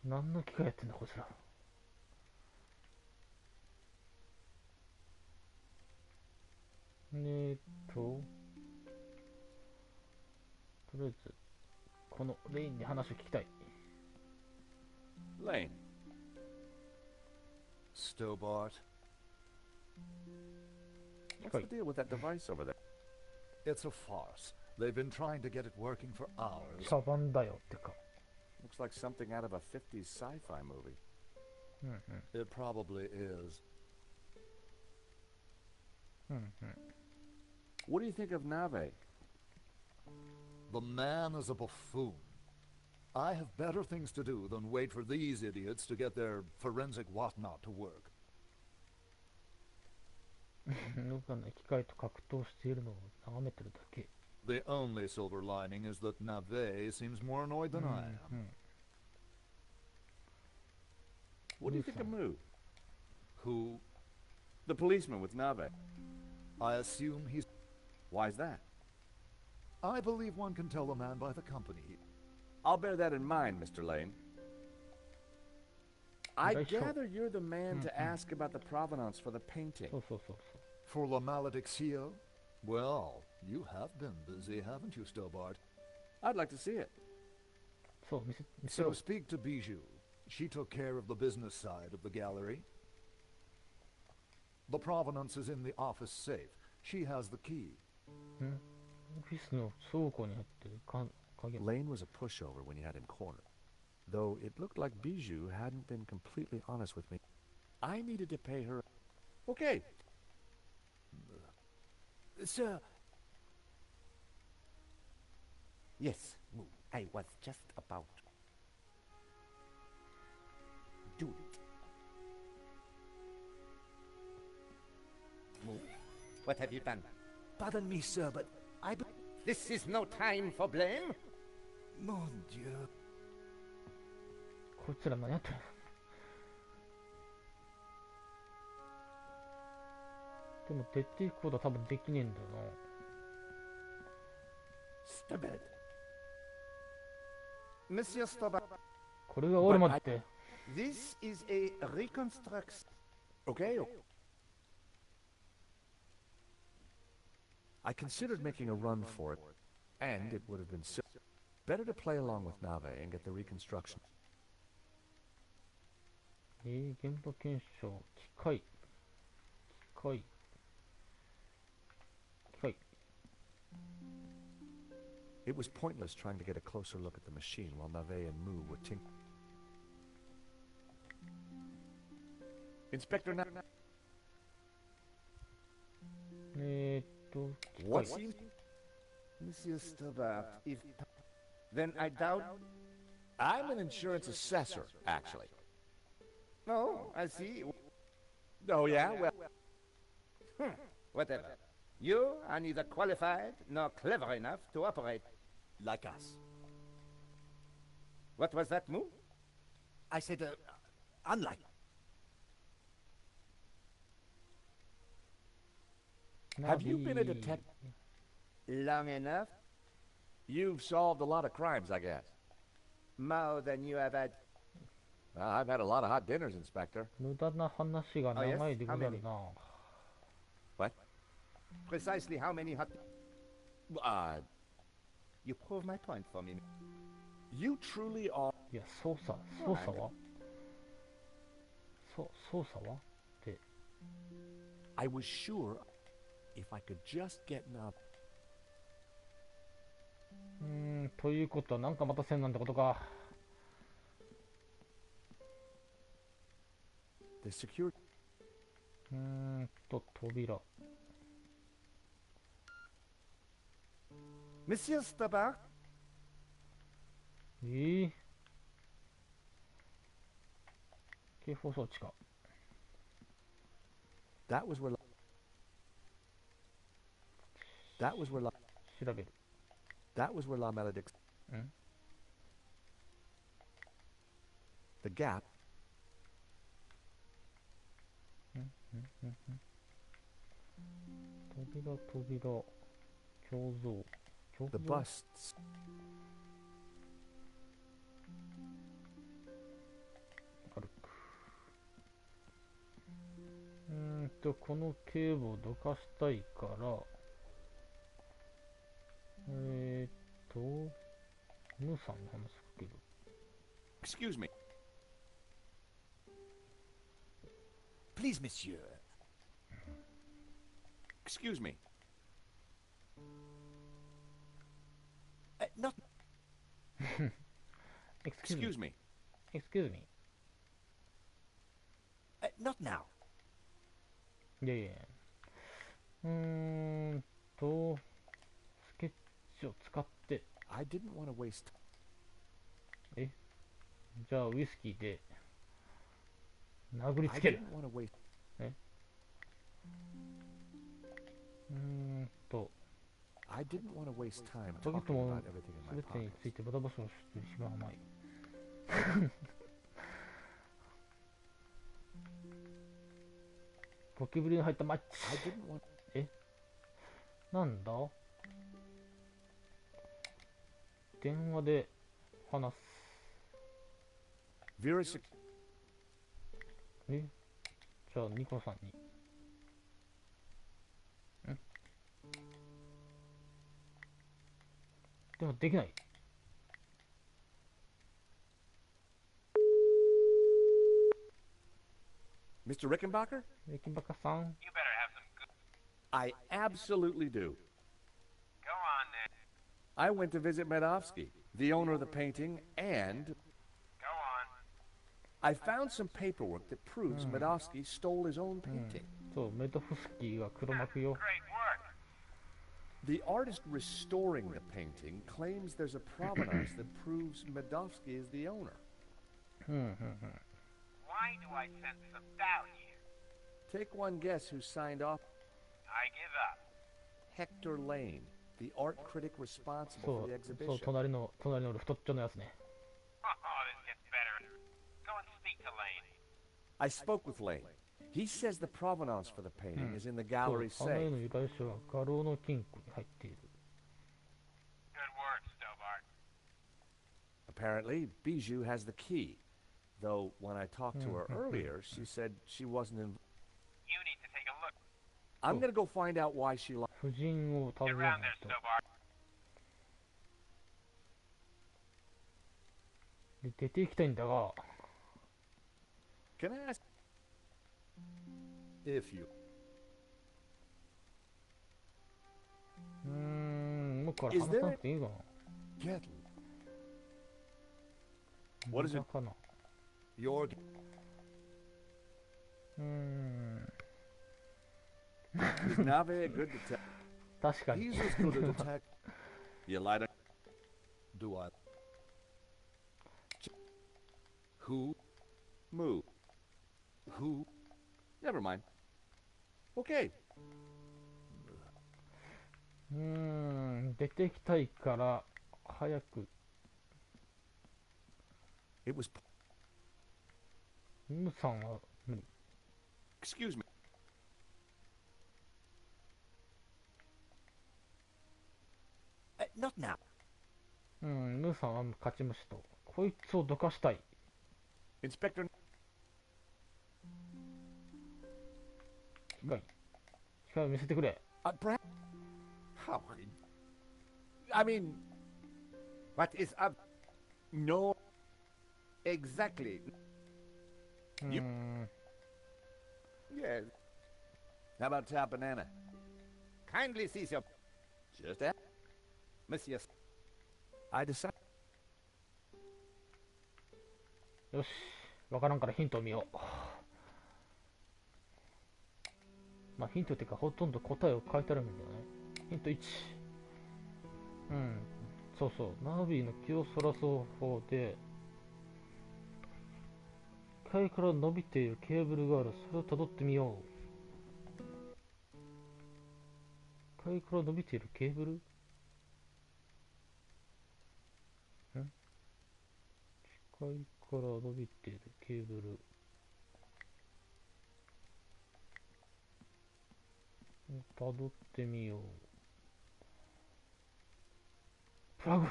何の機械やってんだこちら。とりあえずこのレインに話を聞きたい。 Lane. Stobart. What's the deal with that device over there? It's a farce. They've been trying to get it working for hours. カバンだよってか。 Looks like something out of a 50s sci-fi movie. It probably is. What do you think of Nave? The man is a buffoon. I have better things to do than wait for these idiots to get their forensic whatnot to work. なんかね、機械と格闘しているのを眺めてるだけ。 The only silver lining is that Nave seems more annoyed than I am. What do you think of Moo? Who? The policeman with Nave. I assume he's... Why's that? I believe one can tell a man by the company. I'll bear that in mind, Mr. Lane. I Very sure. gather you're the man to ask about the provenance for the painting. そうそうそうそう。 For La Maledictio? Well, you have been busy, haven't you, Stobart? I'd like to see it. そう、見せろ So。speak to Bijou. She took care of the business side of the gallery. The provenance is in the office safe. She has the key. オフィスの倉庫に入ってる鍵。 Lane was a pushover when you had him cornered. Though it looked like Bijou hadn't been completely honest with me. I needed to pay her... Okay. Sir. Yes, Moo, I was just about to do it. Moo, what have you done? Pardon me, sir, but This is no time for blame. mon Dieu. こいつら何やってるの。でも出ていくことは多分できねえんだよ Stubborn. Monsieur Stubborn, な。これが終わるまでって。 this is a reconstruction. Okay. I considered making a run for it, and it would have been better to play along with Nave and get the reconstruction. 現場検証、機械。It was pointless trying to get a closer look at the machine while Nave and Moo were tinkering. Inspector Nave. 機械。 What seems... Monsieur Stubborn, if... Then I doubt... I'm an insurance assessor, actually. Oh, I see. Oh, yeah? Well, Whatever. You are neither qualified nor clever enough to operate. Like us. What was that move? I said, unlike. Have you been a detective? Long enough? You've solved a lot of crimes, I guess. More than you have had. Well, I've had a lot of hot dinners, Inspector. 無駄な話が長いでござるな。What? Precisely how many hot... You prove my point for me. You truly are... いや、操作はって。I was sure if I could just get enough... ということは、なんかまた線なんてことか。The security... 扉。Monsieur Stobart? 警報装置か。That was where... 調べる。That was where La Maledicte... The gap... 扉。胸像。The busts... この警部をどかしたいから、ムーさんの話かける。Excuse me. Please, monsieur. Excuse me. Not... Excuse me. Excuse me. Not now. いやいや。スケッチを使って。I didn't want to waste... じゃあウイスキーで殴りつける。I didn't want to waste... I didn't want to waste time と talking きとも about everything in my 全てに pockets. ついてバタバタをしてしまうまい。ゴキブリの入ったマッチ。 I didn't want... なんだ、電話で話す。 Vera Sec... じゃあニコさんに。でもできない。Mr. Rickenbacker? レキンバカさん。 You better have some good... I absolutely do. Go on then. I went to visit Medovsky, the owner of the painting, and... Go on. I found some paperwork that proves Medovsky stole his own painting. そう、メドフスキーが黒幕よ。 Great work. The artist restoring the painting claims there's a provenance that proves Medovsky is the owner. Why do I sense some doubt here? Take one guess who signed off. I give up. Hector Lane, the art critic responsible そ for the う、そう、 exhibition. 隣の太っちょのやつね。 Oh, this gets better. Go and speak to Lane. I spoke with Lane. He says the provenance for the painting is in the そう、 gallery あの絵 safe. の由来書は画廊の金庫に入っている。 Good work, Stobart. Apparently, Bijou has the key. Though, when I talked to her earlier, she said she wasn't in... You need to take a look. I'm gonna go find out why she lied. 夫人を訪 Get ねな around い there, と。 Stobart. で出て行きたいんだが、 Can I ask... If you... 向こうから話さなくていいかな。 Get... What is it? かな。 Your... He's not very good to tell. 確かに。 He's as good a detective... You lied to... Do I... Who? Move. Who? Never mind. Okay. 出てきたいから早く。 It was... ムさんは無理。 Excuse me. Not now. ムさんは勝ち虫と。こいつをどかしたい。 Inspector... 機械を見せてくれ。 Brad... How? I mean... What is up? No... Exactly. You... Yes. How about top banana? Kindly cease your... Just that? Monsieur. I decided... よし、わからんからヒントを見よう。まあヒントっていうかほとんど答えを書いてあるんだよね。ヒント1。そうそう。ナビの気をそらす方法で、機械から伸びているケーブルがある。それをたどってみよう。機械から伸びているケーブル？機械から伸びているケーブル。たどってみよう。プラグ。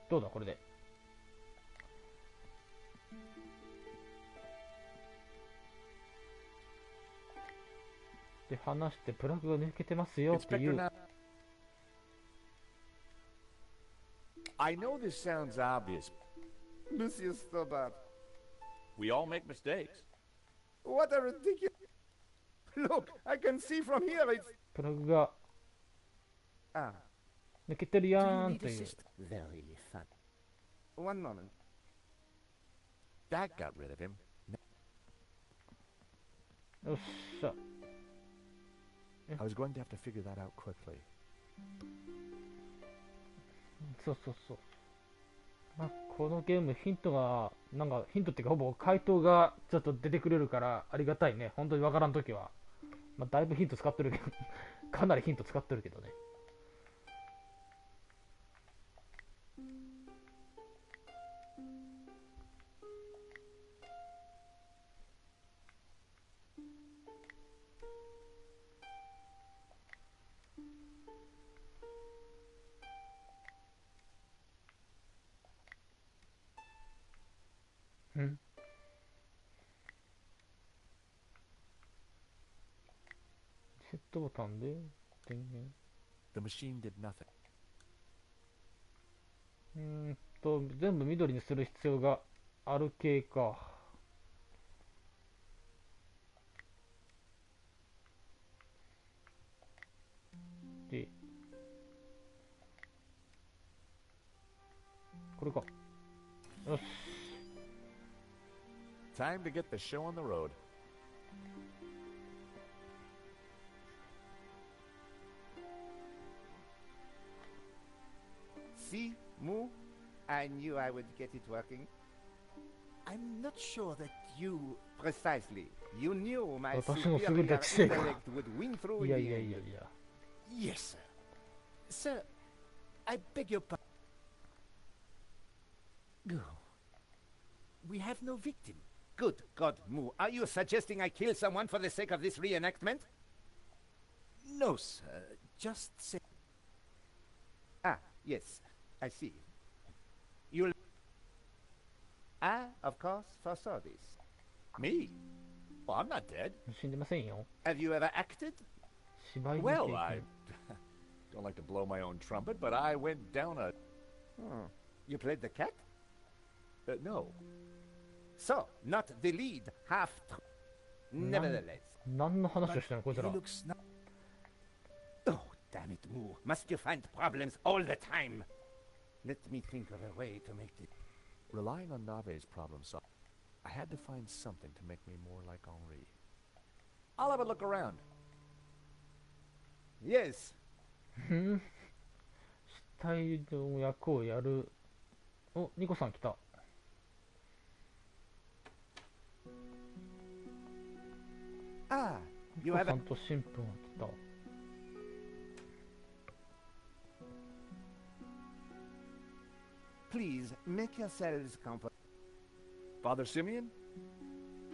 どうだこれで。で離してプラグが抜けてますよっていう。 I know this sounds obvious. Monsieur Stobart. We all make mistakes. What a ridiculous... Look, I can see from here it's... プラグが Ah, 抜けてるや Do you ーん need という。 assist? Very fun. one moment. That got rid of him. よっしゃ。 I was going to have to figure that out quickly. そうそうそう。まあ、このゲームヒントがなんかヒントっていうかほぼ回答がちょっと出てくれるからありがたいね。本当にわからんときは、まあ、だいぶヒント使ってるけどかなりヒント使ってるけどね。セットボタンで電源。 The machine did nothing. 全部緑にする必要がある系か。で、これか。よし。 Time to get the show on the road. See, Moo? I knew I would get it working. I'm not sure that you... Precisely. You knew my 私の優 superior れた知性が。 intellect would win through い in や the いやい end. やいや。 Yes, sir. Sir, I beg your pardon. We have no victim. Good God, Moo. Are you suggesting I kill someone for the sake of this reenactment? No, sir. Just say... Ah, yes. I see. You'll... I, of course, foresaw this. Me? Well, I'm not dead. 死んでませんよ。 Have you ever acted? 芝居の経 Well, 験。 I don't like to blow my own trumpet, but I went down a... You played the cat? no. So, not the lead, half true. Nevertheless. 何の話をしてるのこいつ He ら。 looks not... Oh, damn it, Moo. Must you find problems all the time? Let me think of a way to make it. Relying on Nave's problem solving, I had to find something to make me more like Henri. I'll have a look around. Yes. 死体の役をやる。お、ニコさん来た。Ah, お you 父 have さ a... んと神父が来た。 Please, make yourselves comfortable. Father Simeon,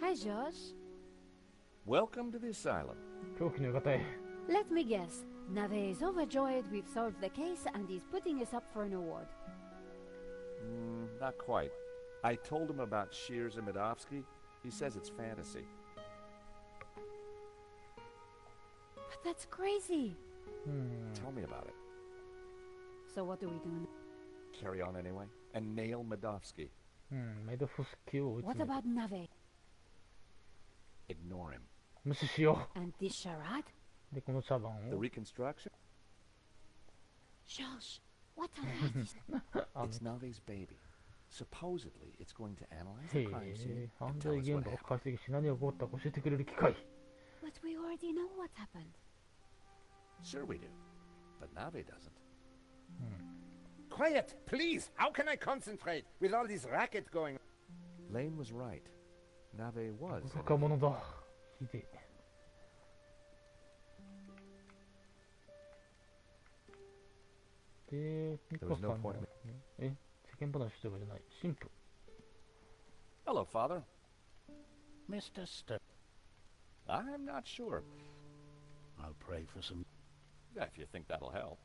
Hi, Josh. welcome to the asylum. 狂気の館へ。 Let me guess. Nave is overjoyed we've solved the case and he's putting us up for an award. Not quite. I told him about Shears and Medovsky. He says it's fantasy. But that's crazy. Tell me about it. So what do we do now? Carry on anyway. And nail Medovsky. メドフスキーを追い What 詰め about Nave? Ignore him. 無視しよ And this charade? う。で、この茶番 The を。 reconstruction? Josh, what on earth is... It's Nave's baby. Supposedly, it's going to analyze へ the crime え scene、犯 and 罪 tell us 現 what 場を happened. 解析し何が起こったか教えてくれる機会。 But we already know what happened. Sure we do. But Nave doesn't. Quiet, please! How can I concentrate with all this racket going on? Lane was right. Nave was. 愚か者だ。ひでえ。で、ミカさん There was no の point. え、世間話してるわけじゃない。神父。 Hello, Father. Mr. Stern, I'm not sure. I'll pray for some... If you think that'll help.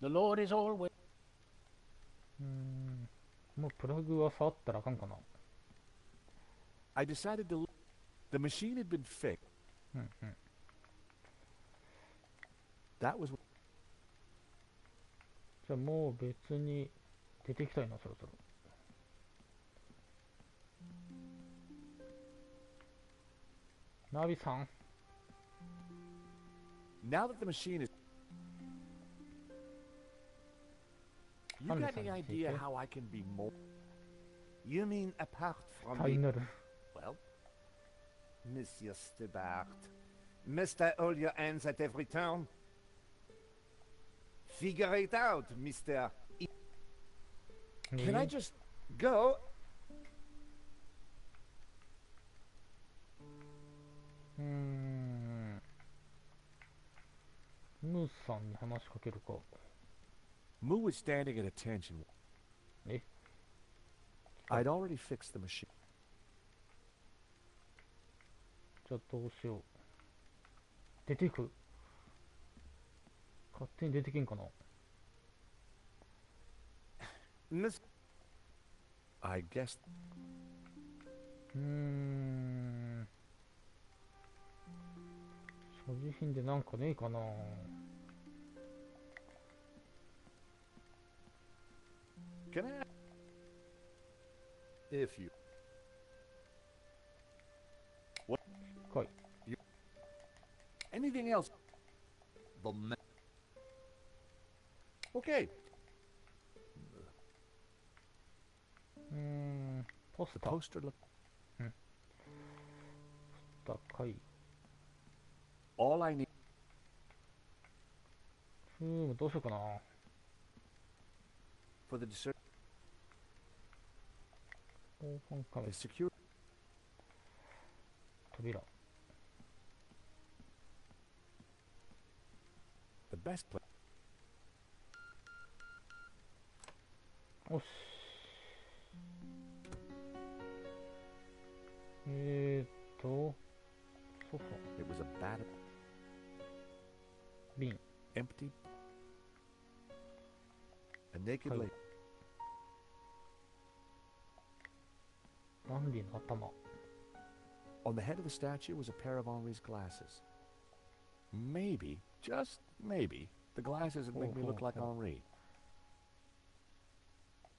The Lord is always... もうプラグは触ったらあかんかな。 I decided to... The machine had been fixed. That was... じゃあもう別に出てきたいな、そろそろ。ナビさん。 Now that the machine is... You got any Understand, idea okay. how I can be more... You mean apart from タイ the... になる。 Well, Monsieur Stubart, must I hold your hands at every turn? Figure it out, Mr. can I just... Go. ムーさんに話しかけるか。 Moo was standing at attention. え I'd already fixed the machine. じゃあどうしよう。出ていく。勝手に出てけんかな。 Miss... I guess... 所持品でなんかねえかな。 Can I... If you... かい。 Anything else? The ma... Okay. ポス The ター。 poster looked... 高い。 All I need... どうしようかな。 For the discern... 防犯カメ The ラ。 secure... 扉。 The best place... よし。ソファ It was a bad... 瓶。 Empty... A naked Hey. lady... ランディの頭。 On the head of the statue was a pair of Henri's glasses. Maybe, just maybe, the glasses would make me look like Henri.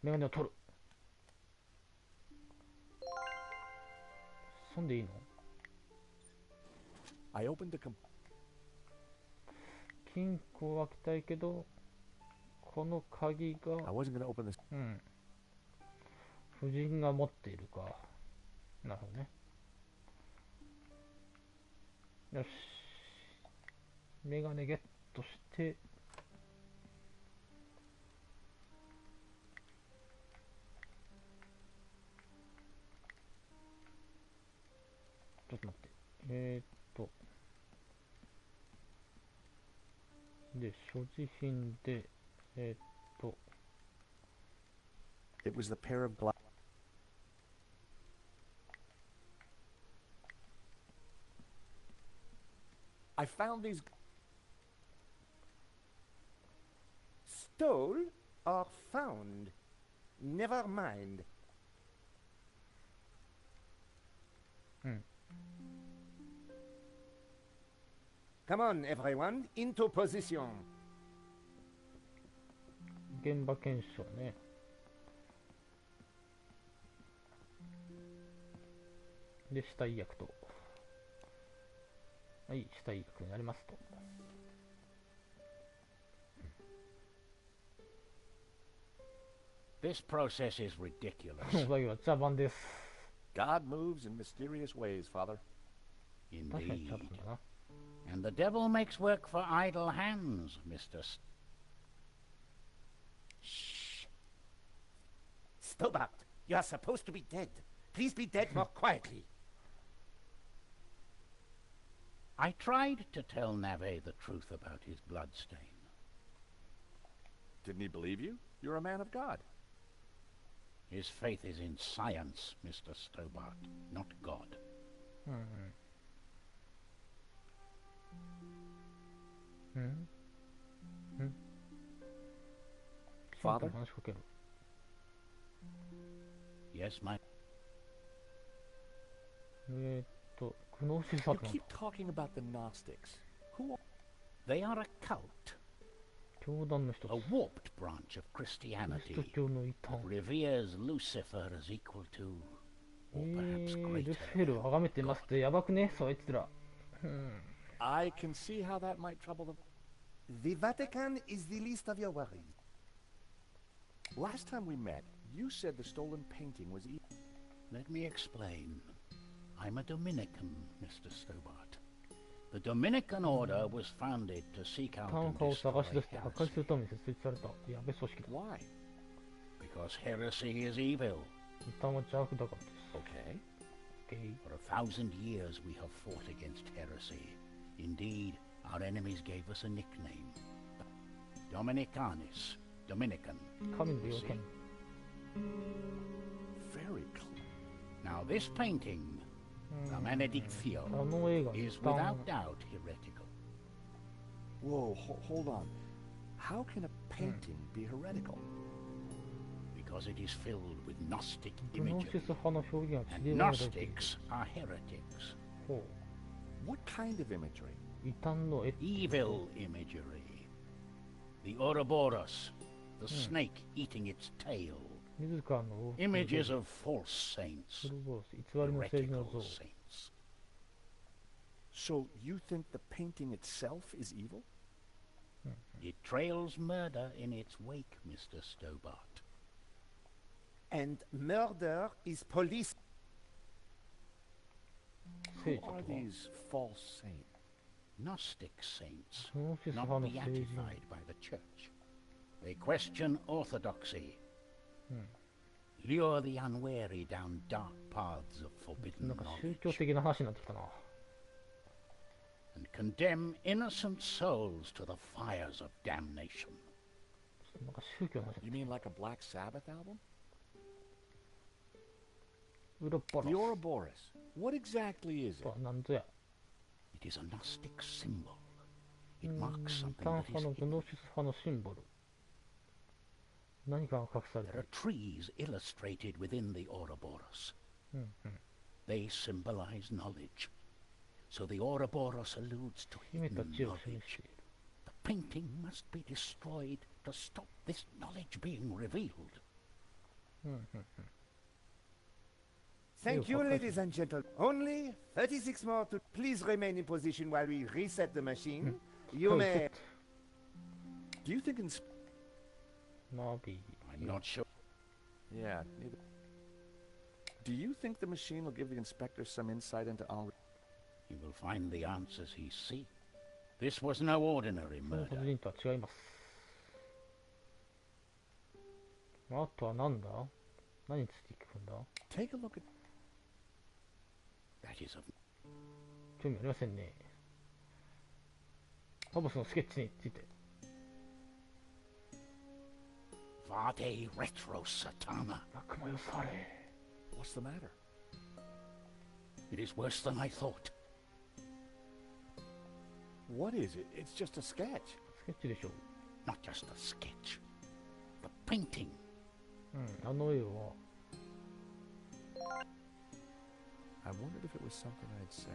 メガネを取る。そんでいいの？ I opened the...金庫は開けたいけど、この鍵 I が、 wasn't going to open this... 夫人が持っているか。なるほどね。よし。メガネゲットして、ちょっと待って。で、所持品で、It was the pair of glass. I found these. Stole or found? Never mind. Come on, everyone, into position. 現場検証ね。で、死体役と。はい、死体役になりますと。This process is ridiculous. お題は茶番です。God moves in mysterious ways, Father. 確かに Indeed. 茶番だな。 And the devil makes work for idle hands, Mr. Shh. Stobart, you are supposed to be dead. Please be dead more quietly. I tried to tell Nave the truth about his bloodstain. Didn't he believe you? You're a man of God. His faith is in science, Mr. Stobart, not God. Father? 話しかける。 Yes, my... グノーシス派 You ってなん keep だ。 talking about the Gnostics. Who are... They are a cult, 教団の人 a warped branch of キリス Christianity ト教の異端。 that reveres Lucifer as equal to, or perhaps ル greater. シフェルを崇めてますってやばくね、そいつら。I can see how that might trouble them. The Vatican is the least of your worries. Last time we met, you said the stolen painting was evil. Let me explain. I'm a Dominican, Mr. Stobart. The Dominican order was founded to seek out 単 and 価を destroy 探し出して破壊する heresy. ために設立されたやべ組織だ。 Why? Because heresy is evil. 異端は邪悪だからです。 Okay. Okay. For 1,000 years we have fought against heresy. Indeed, our enemies gave us a nickname. Dominicanis. Dominican. 神の要件。 Very clear. Now this painting, the Benedictio, あの映画の異 is 端 without doubt heretical. Whoa, hold on. How can a painting be heretical? Because it is filled with Gnostic グノーシ imagery. ス派の表現は地 And ではないという。 Gnostics are heretics. ほ What kind of imagery? う。異端の絵。 Evil imagery. The Ouroboros, the snake eating its tail. 自らの Images of false saints. ウロボロス、偽りの政治の Heretical 像。 saints. So you think the painting itself is evil? It trails murder in its wake, Mr. Stobart. And murder is police. Who 聖者と are は these false saints? Gnostic saints, グノーシス not 派の政治 beatified by the church. They question orthodoxy, lure the unwary down dark paths of な forbidden んか宗 knowledge, 教的な話になってきたな。 and condemn innocent souls to the fires of damnation. なんか宗教の話。 You mean like a Black Sabbath album? ウロボ The ロ Ouroboros. What exactly is ス it? とは何ぞや。 It is a Gnostic symbol. It 異 marks 端 something that 派 is のグ hidden. ノーシス派のシンボル。何かが隠されて There い are る。 trees illustrated within the Ouroboros. They symbolize knowledge. So the Ouroboros alludes to 秘め hidden た知を示 knowledge. している。 The painting must be destroyed to stop this knowledge being revealed. Thank you, ladies and gentlemen. Only 36 more to please remain in position while we reset the machine. You may. Do you thinkナビ。 I'm not sure. Yeah, neither. Do you think the machine will give the inspector some insight into Henri? He will find the answers he seeks. This was no ordinary その殺 murder. 人とは違います。あとは何だ？何について聞くんだ？ Take a look at... That is of 興味ありませんね。ホブスのスケッチについて。Vade retro satana. What's the matter? It is worse than I thought. What is it? It's just a sketch. スケッチでしょ。 Not just a sketch. The painting. うん、あの絵は。I wondered if it was something I'd said.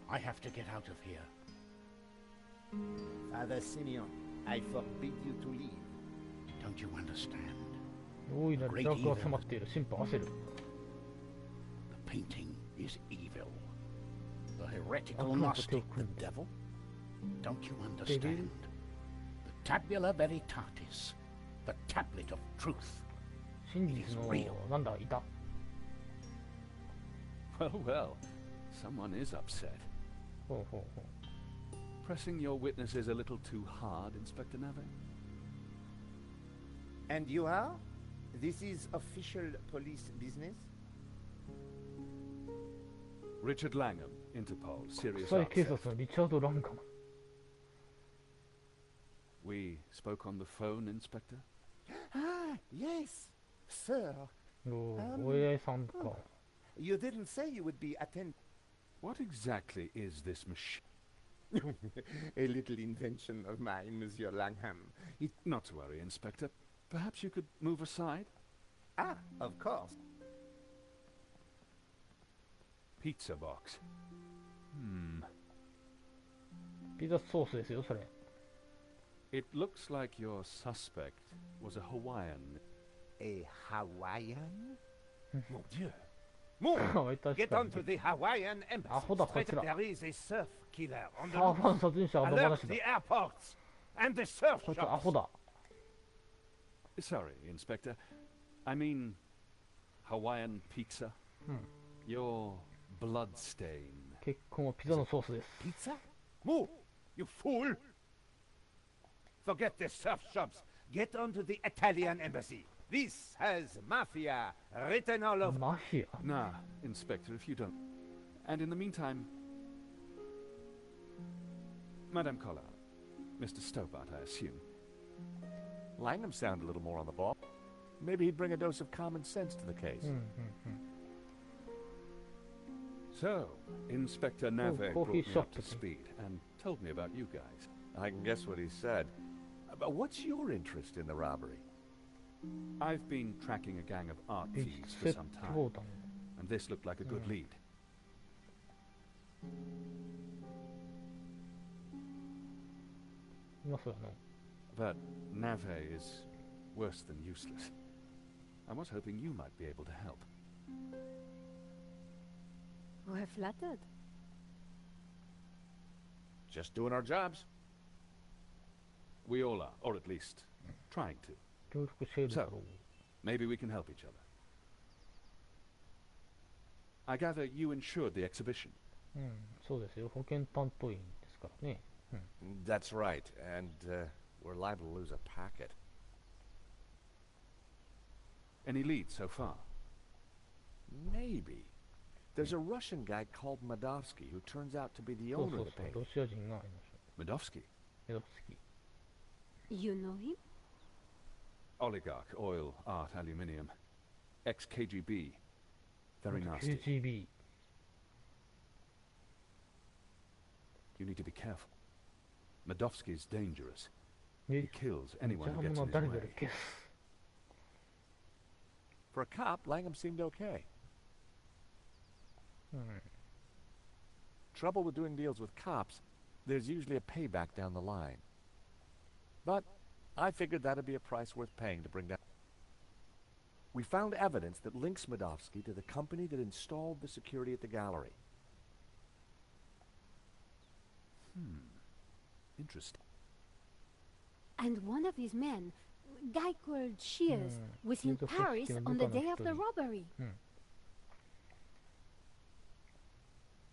I have to get out of here. Father Simeon, I forbid you to leave. Don't you understand? 大いなる邪悪が迫っている。神父焦る。 The painting is evil. The heretical Gnostic, the devil. Don't you understand? The tabula veritatis, the tablet of truth. 真実のなんだいた。 Well, well. Someone is upset. ほうほうほう。 Pressing your witnesses a little too hard, Inspector Nave? And you are? This is official police business? Richard Langham, Interpol, Serious 国際 Arts. 警察のリチャード・ランガム。 We spoke on the phone, Inspector? Ah, yes, sir. お AI さんか。 You didn't say you would be attend. What exactly is this machine? A little invention of mine, Monsieur Langham. Not to worry, Inspector. Perhaps you could move aside? Ah, of course. Pizza box. ピザソースですよ、それ。 It looks like your suspect was a Hawaiian. A Hawaiian? Mon Dieu. 確 Move! か Get に onto the Hawaiian embassy. アホだこいつら。 There is a surf killer on サ the ーファー loose. の殺人者は野放 Alert しだ。 the airports and the surf こいつア shops. ホだ。 Sorry, Inspector. I mean, Hawaiian pizza. Your blood stain. 結婚はピザのソースです。 Pizza? Move, you fool! Forget the surf shops. Get onto the Italian embassy. This has mafia written all over. マフィア Nah, Inspector, if you don't. And in the meantime... Madame Collard. Mr. Stobart, I assume. Langham sounded a little more on the ball. Maybe he'd bring a dose of common sense to the case. So, Inspector Nave coffee brought me shop up to thing. speed and told me about you guys. I can guess what he said. But what's your interest in the robbery? I've been tracking a gang of art ビ thieves ス for セッ some ト time, ボタン。 and this looked like a good lead. 今そうやな。 But Nave is worse than useless. I was hoping you might be able to help. We're flattered. Just doing our jobs. We all are, or at least trying to. 協力しているだろう。 Maybe we can help each other. I gather you insured the exhibition. うん、そうですよ。保険担当員ですからね。 That's right. And we're liable to lose a packet. Any leads so far? Maybe. There's a Russian guy called Madovsky who turns out to be the そう owner そ of う the そう。 painting. ロシア人がいまし Medovsky? た。メドフスキー。 You know him? Oligarch, oil, art, aluminium. Ex-KGB. Very nasty. KGB。 You need to be careful. Medovsky's dangerous. え He kills じ anyone ゃあ who gets も in う his 誰々 way. 消す。 For a cop, Langham seemed okay. うん。 Trouble with doing deals with cops, there's usually a payback down the line. But I figured that'd be a price worth paying to bring down. We found evidence that links Medovsky to the company that installed the security at the gallery. Interesting. And one of his men, guy called Shears, was in Shears of Paris Fifty on the day of the Story. robbery.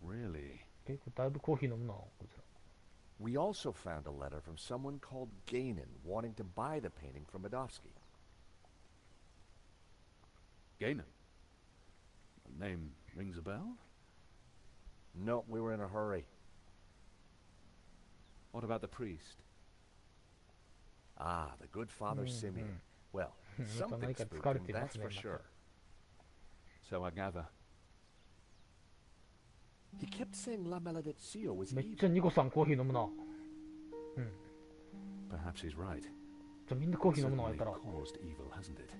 Really? 結構だいぶコーヒー飲むな、こいつら。 We also found a letter from someone called Gainan wanting to buy the painting from Medovsky. Gaynor. The name rings a bell? No, we were in a hurry. What about the priest? Ah, the good Father Simeon. Well, また something 何か spooked 疲れ him, ていま that's すね for また sure. So I gather. He kept saying La Maledizio was めっちゃ evil. ニコさんコーヒー飲むな。うん。 Perhaps he's right. じゃあみんなコーヒー飲むの Certainly やったら。 caused evil, hasn't it?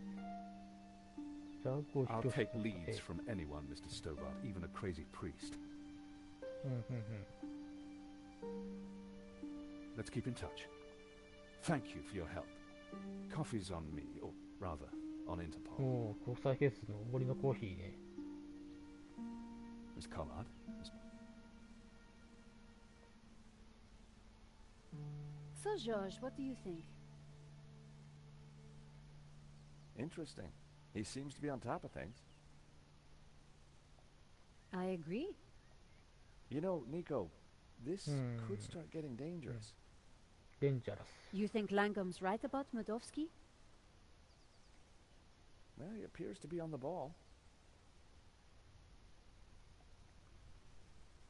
じゃあコーヒー I'll として take leads from anyone, Mr. Stobart, even a crazy priest. うんうんうん。 Let's keep in touch. Thank you for your help. Coffee's on me, or rather, on Interpol. おお、国際警察のおごりのコーヒーね。Miss Collard? So, George, what do you think? Interesting. He seems to be on top of things. I agree. You know, Nico, this could start getting dangerous. Dangerous. You think Langham's right about Mudovsky? Well, he appears to be on the ball.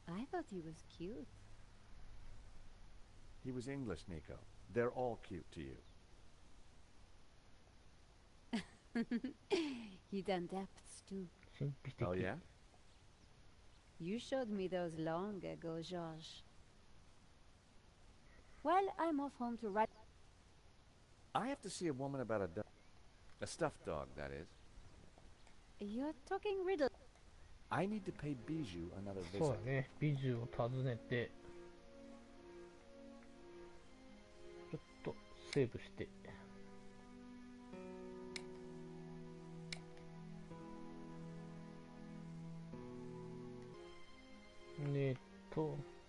I thought he was cute. He was English, Nico. They're all cute to you. He done depths too. 神秘的。 Oh, yeah? You showed me those long ago, George. Well, I'm off home to write. I have to see a woman about a dog. A stuffed dog, that is. You're talking riddle. I need to pay Bijou another そう visit. だね。美女を訪ねて、ちょっとセーブして。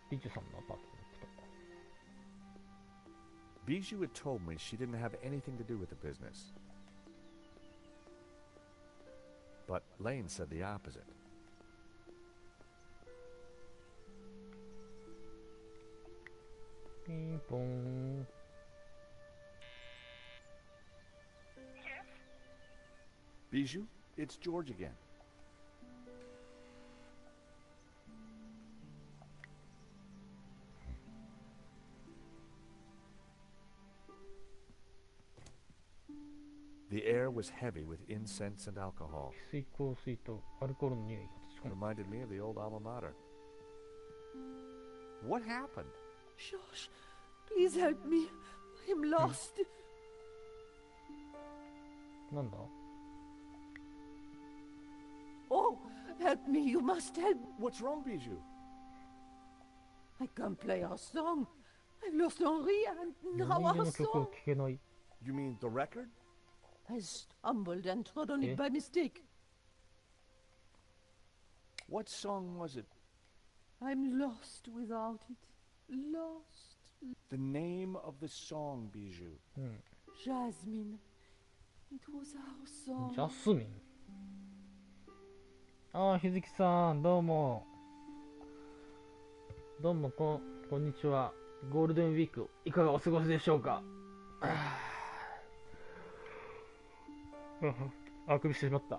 美女さんのアパートに行くと。 Bijou had told me she didn't have anything to do with the business. But Lane said the opposite. ピンポン。 Bijou, it's George again. The air was heavy with incense and alcohol. 水香水とアルコールの匂いが立ち込む。 Reminded me of the old alma mater. What happened? Josh, please help me. I am lost. なんだ Oh, help me. You must help. What's wrong, Bijou? I can't play our song. I've lost Henri and 思 now い出 our の曲を song. 聴けない。 You mean the record? I stumbled and trod on Eh? it by mistake. What song was it? I'm lost without it. Lost. The name of the song, Bijou. うん。 Jasmine. It was our song. ジャスミン。ああ、日月さん、どうも。どうもこんにちは。ゴールデンウィーク、いかがお過ごしでしょうか。あくびしてしまった。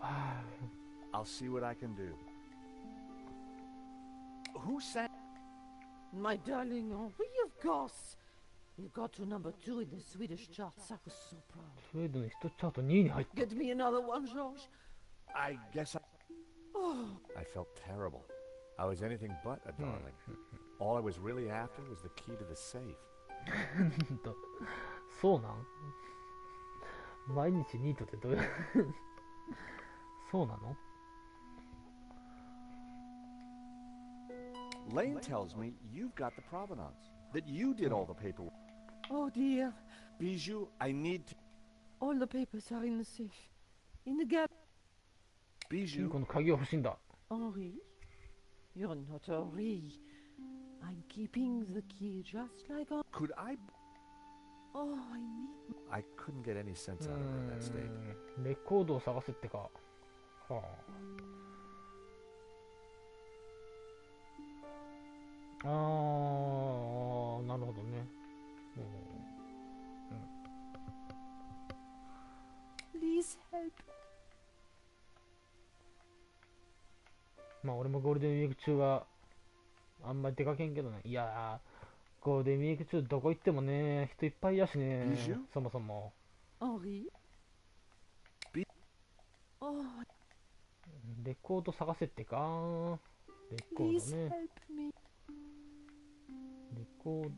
I'll see what I can do. Who sang? My darling Henri, of course. You got to number 2 in the Swedish charts. I was so proud. スウェーデンのヒットチャート2位に入った。 Get me another one, George. I guess I felt terrible. I was anything but a darling. All I was really after was the key to the safe. そうなん毎日ニートってどういうそうなの Lane tells me you've got the provenance. That you did all the paperwork. Oh dear. Bijou, I need to... All the papers are in the safe. In the gap. 金 Bijou, 庫の鍵を欲しいんだ。 Henri? You're not Henri. I'm keeping the key just like Henri. could I... Oh, I need... I couldn't get any sense out of her in that state. レコードを探せってか。はあ。あー、なるほどね。Please help. まあ俺もゴールデンウィーク中はあんまり出かけんけどね。いやー、ゴールデンウィーク中どこ行ってもね、人いっぱいやしねでしょ。そもそも。Henri? Oh, レコード探せってか。レコー please ドね。 help me. レコー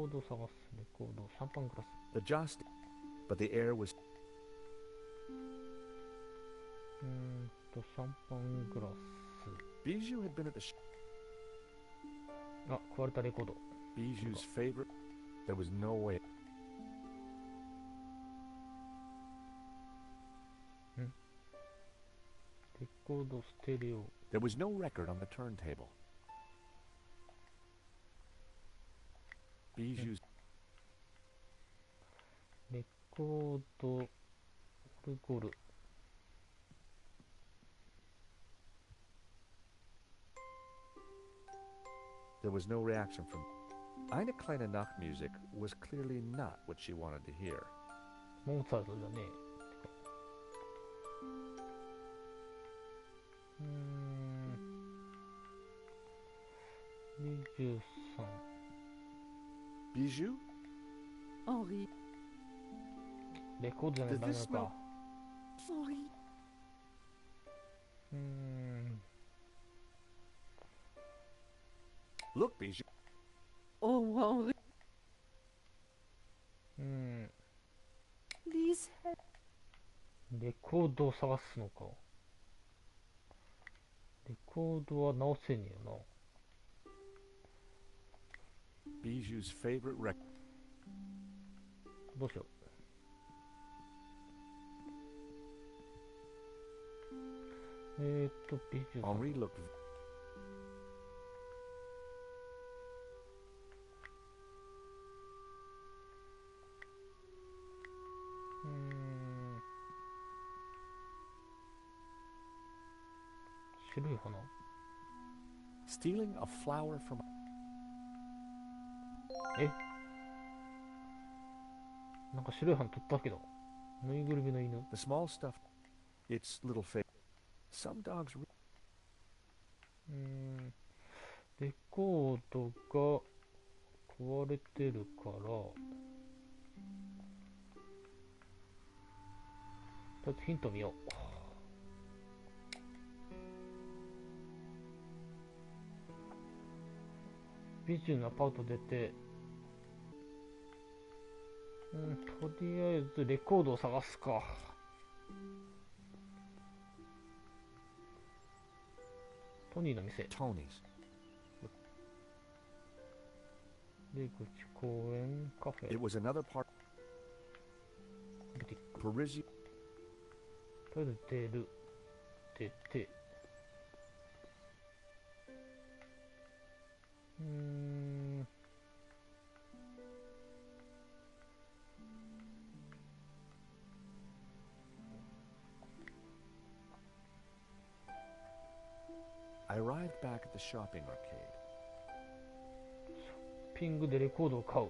ド探す。レコード、シャンパングラス。 The joust, but the air was シャンパングラス。 Bijou had been at theあ、壊れたレコード。 Bijou's favorite. There was no way. レコード、ステレオ。 There was no record on the turntable. Bijou's レコード、オルゴール。 There was no reaction from Eine kleine Nachtmusik was clearly not what she wanted to hear. モーツァルトじゃねえ。23。 Bijou? Henri. レコードじゃないとダメなのか。 Henri. Look, Bijou. Oh, Henri. Please help. レコードを探すのか。レコードは直せねえよ Bijou's favorite record. な。どうしよう。ビジュさん。 Henri looked. 白い花。 Stealing a flower from. え、なんか白い花取ったけど。ぬいぐるみの犬。 The small stuff. Its little face. Some dogs. レコードが壊れてるから、ちょっとヒント見よう。ビジュのアパート出て、とりあえずレコードを探すか。トニーの店。 Tony's. 出口公園カフェ。 It was another part. ブティック。 Parisian. とりあえず出る。出て。I arrived back at the shopping arcade. ピングでレコードを買う。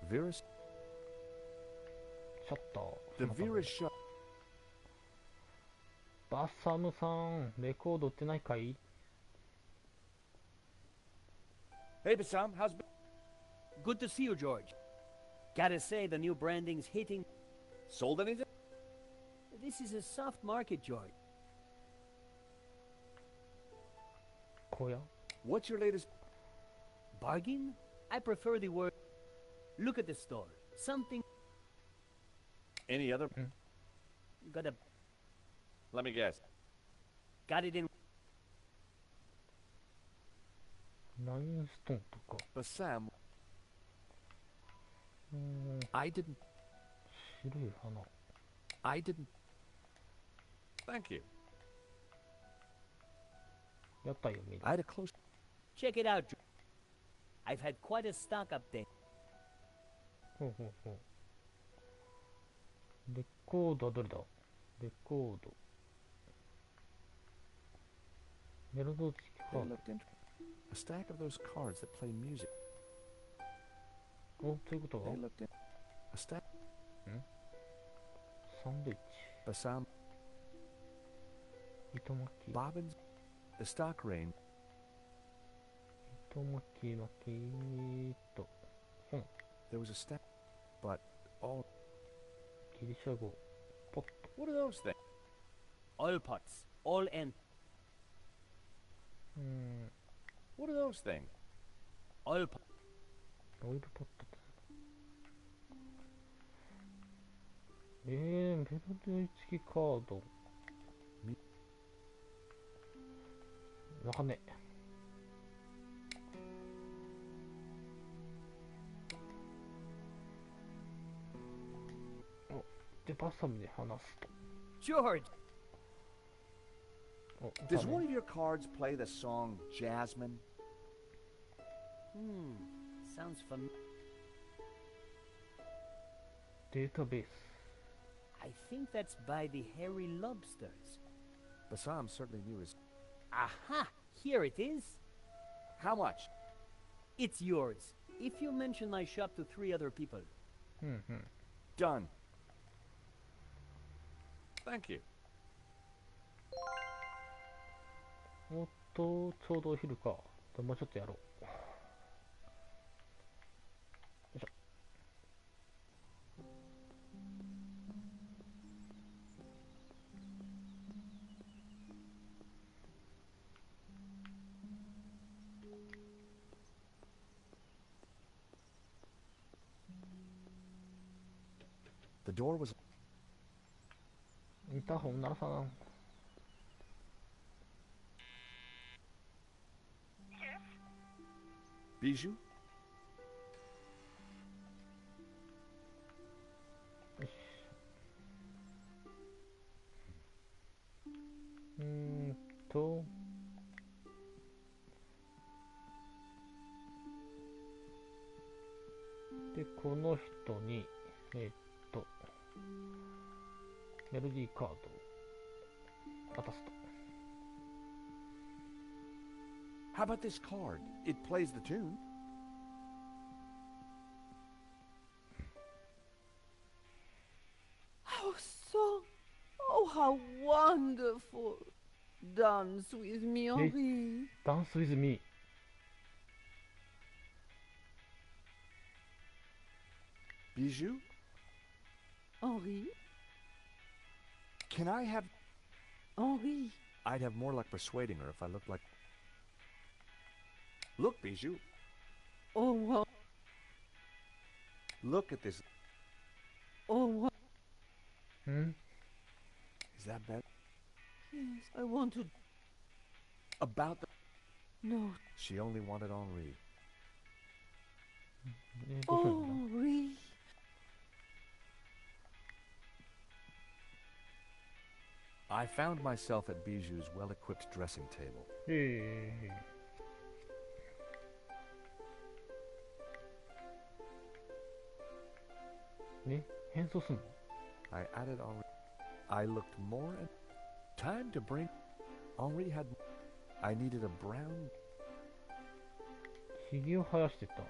Vera's. シャッター。 The Vera's shop. バッサムさん、レコード売ってないかい？ Hey, Bassam, how's... Good to see you, George. Gotta say, the new branding's hitting... Sold anything? This is a soft market, George. 小屋？ What's your latest? Bargain? I prefer the word... Look at the store. Something... Any other? Got a... Let me guess. Got it in... ラインストーンとか。 Bassam. I didn't. 白い花。 I didn't. Thank you. やったよ、みんな。 I had a close. Check it out, George. I've had quite a stock update. ほうほうほう。レコードはどれだ？レコード。メロドチキカ They ード。 looked interesting. A stack of those cards that play music. お、ということは They looked in. A stack. サンドイッチ。 Bassam. 糸巻き。 Bobbins. The stock range. 巻きと本。 There was a step, but all ギリシャ語。ポット。 what are those things? Oil pots. All end. What are those things? Oil pot. オイルポット。メロディー付きカード。わかんねえ。お、で、バサミで離すと。 George! お、 Does ダ one メ of your cards play the song Jasmine? Sounds familiar. データベース。 I think that's by the hairy lobsters. Bassam certainly knew his. Aha! Here it is. How much? It's yours. If you mention my shop to 3 other people. Done. Thank you. おっと、ちょうどお昼か。もうちょっとやろう。よいしょ。The door was. インターホン鳴らさん。 Bijou? よし。で、この人に、メロディーカードを渡すと。 How about this card? It plays the tune. Oh, song. Oh, how wonderful. Dance with me, Henri. Dance with me. Bijou? Henri? Can I have. Henri? I'd have more luck persuading her if I looked like. Look, Bijou. Oh, wow. Look at this. Oh, wow. Is that better? Yes, I want to. About the. No. She only wanted Henri. Henri. I found myself at Bijou's well-equipped dressing table. ね、変装すんの I added Henri. I looked more at. Time to bring. Henri had. I needed a brown. ひげを生やしてた。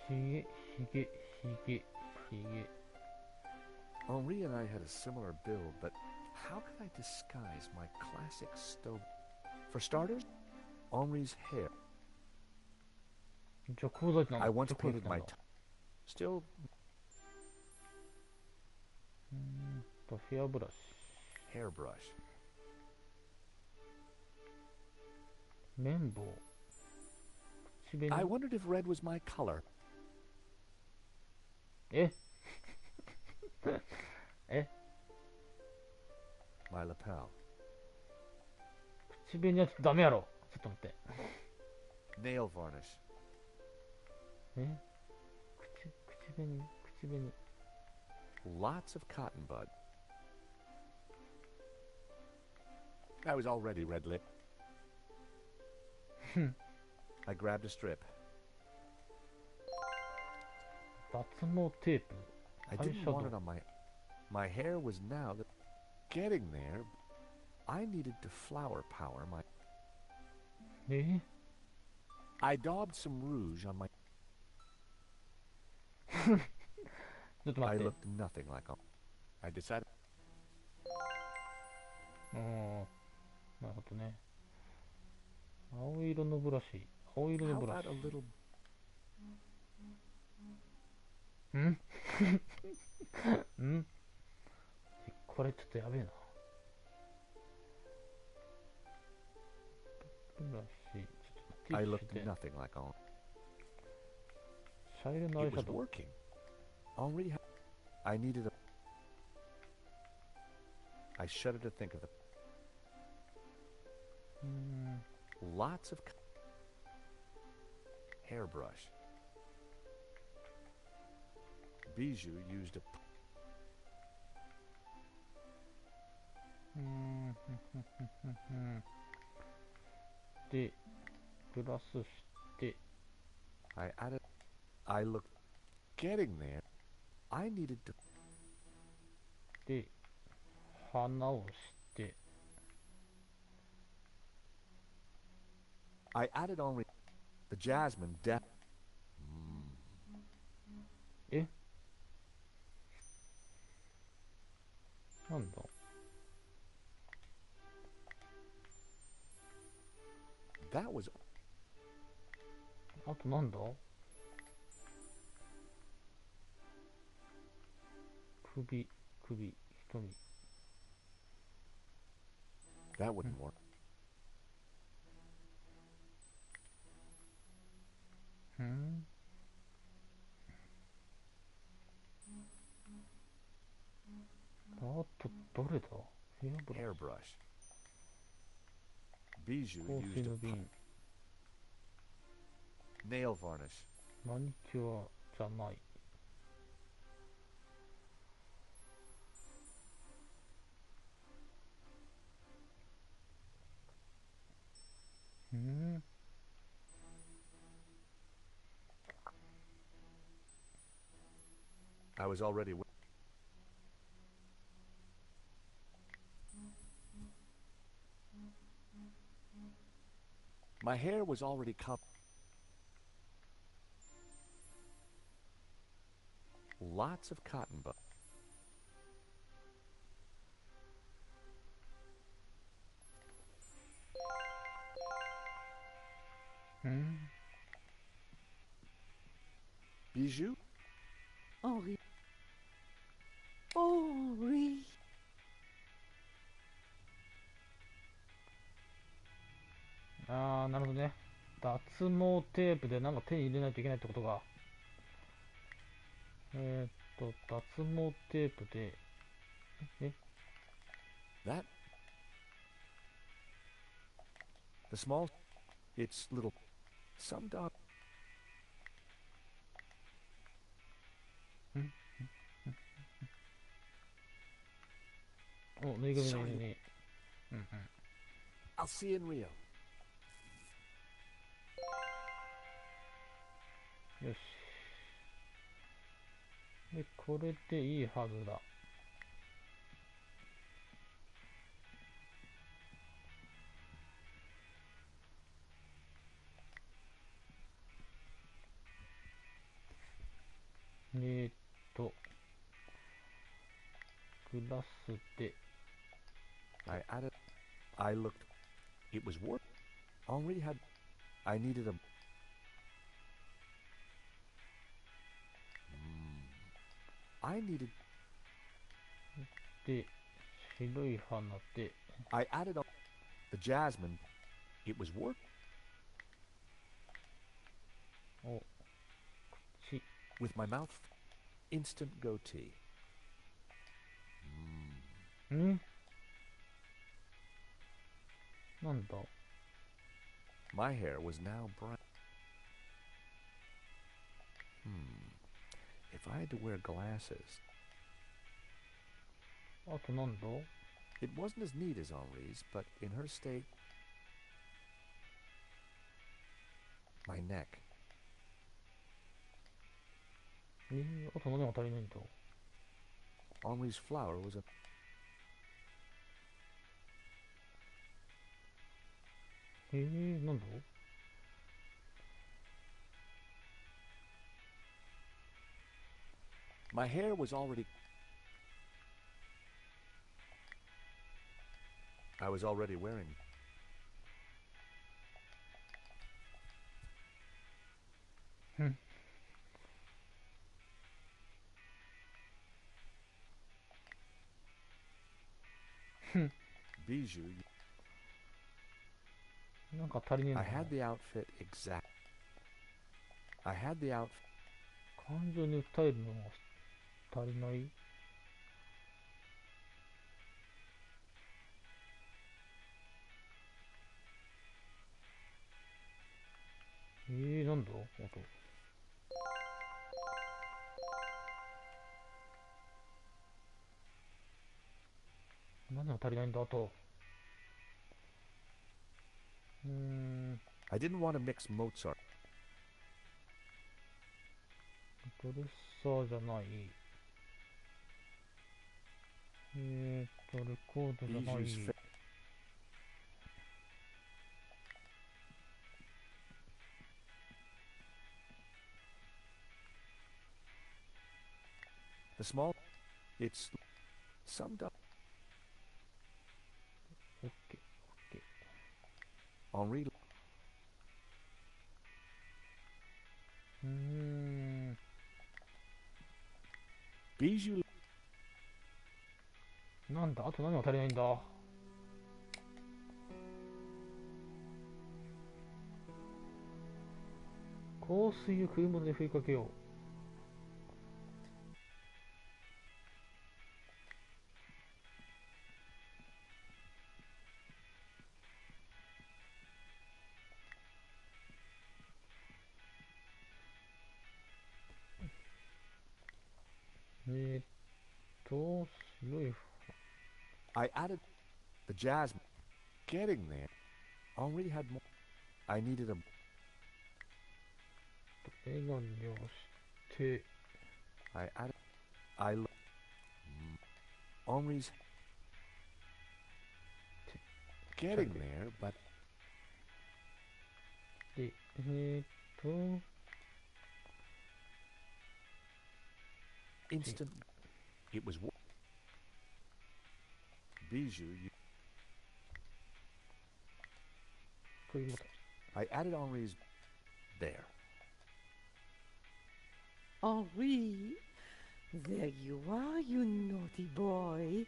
ひげ。Henri and I had a similar build, but how could I disguise my classic stove? For starters, Henri's hair. じゃあ、講座なんだ。 I once painted my. Still. ヘアブラシ。 Hairbrush. 綿棒。口紅。 I wondered if red was my color. ええ My lapel. 口紅はちょっとダメやろ。ちょっと待って。 Nail varnish. え口紅。 Lots of cotton bud. I was already red lipped. I grabbed a strip. 脱毛テープ。 I didn't want it on my hair was now getting there. I needed to flower power my. え I daubed some rouge on my. ちょっと待 I って。 looked nothing like. I decided. なるほどね。青色のブラシ。青色の How ブラ about シ a。little んんこれちょっとやべえな。ブラシ、ちょっと I ティッ looked シュで nothing like on. 茶色のアイ It シャ was ドウ。 working. Henri, I needed a. I shudder to think of the lots of hairbrush. Bijou used a. で、プラスして、I added. I looked. Getting there. I needed to. で、花をして、I added Henri. The jasmine depth. えなんだ That was. あとなんだ首、瞳。That wouldn't work. あとどれだ Hairbrush. Bijou 香水 used の a 瓶。 nail varnish. マニキュアじゃない。I was already. My hair was already cut. Lots of cotton buds. Bijou? Henri. Henri. あー、なるほどね。脱毛テープでなんか手に入れないといけないってことか。脱毛テープで、That? The small. It's little. Some dog. お、ぬいぐるみのぬいぐるみ。I'll see you in Rio. よし。で、これでいいはずだ。グラスで、I added. I looked. It was work. Henri had. I needed a. I needed. で、白い花で、I added the jasmine. It was work. お、口。 With my mouth. Instant goatee. なんだ My hair was now brown. If I had to wear glasses. あとなんだ It wasn't as neat as Henri's, but in her state. My neck. あと何が足りないんだ Henri's flower was a.なんだ My hair was already. I was already wearing. うん。Bijou. なんか足りねえな。 I had the outfit exact. I had the outfit. 感情に訴えるのが足りない。なんだあと。何が足りないんだあと。I didn't want to mix Mozart. ドレッサーじゃない。レコードじゃない。The small. It's summed up. OK。Henri. Bijou. なんだあと何が足りないんだ。香水を車で振りかけよう。白い。 I added the jazz. Getting there. Henri had more. I needed a. 映画にして。 I added. I. Henri's. Getting there, but. で、instant. It was. Bijou. I added Henri's. There. Henri, there you are, you naughty boy.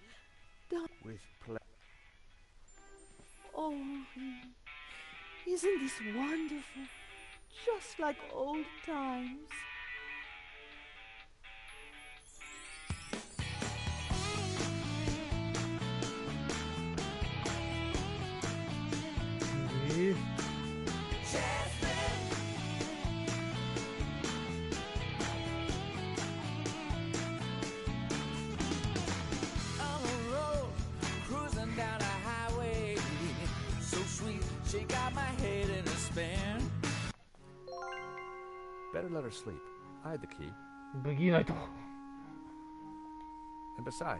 With play. Oh, Henri, isn't this wonderful? Just like old times. Better let her sleep. I had the key. ブギーナイト。 And besides.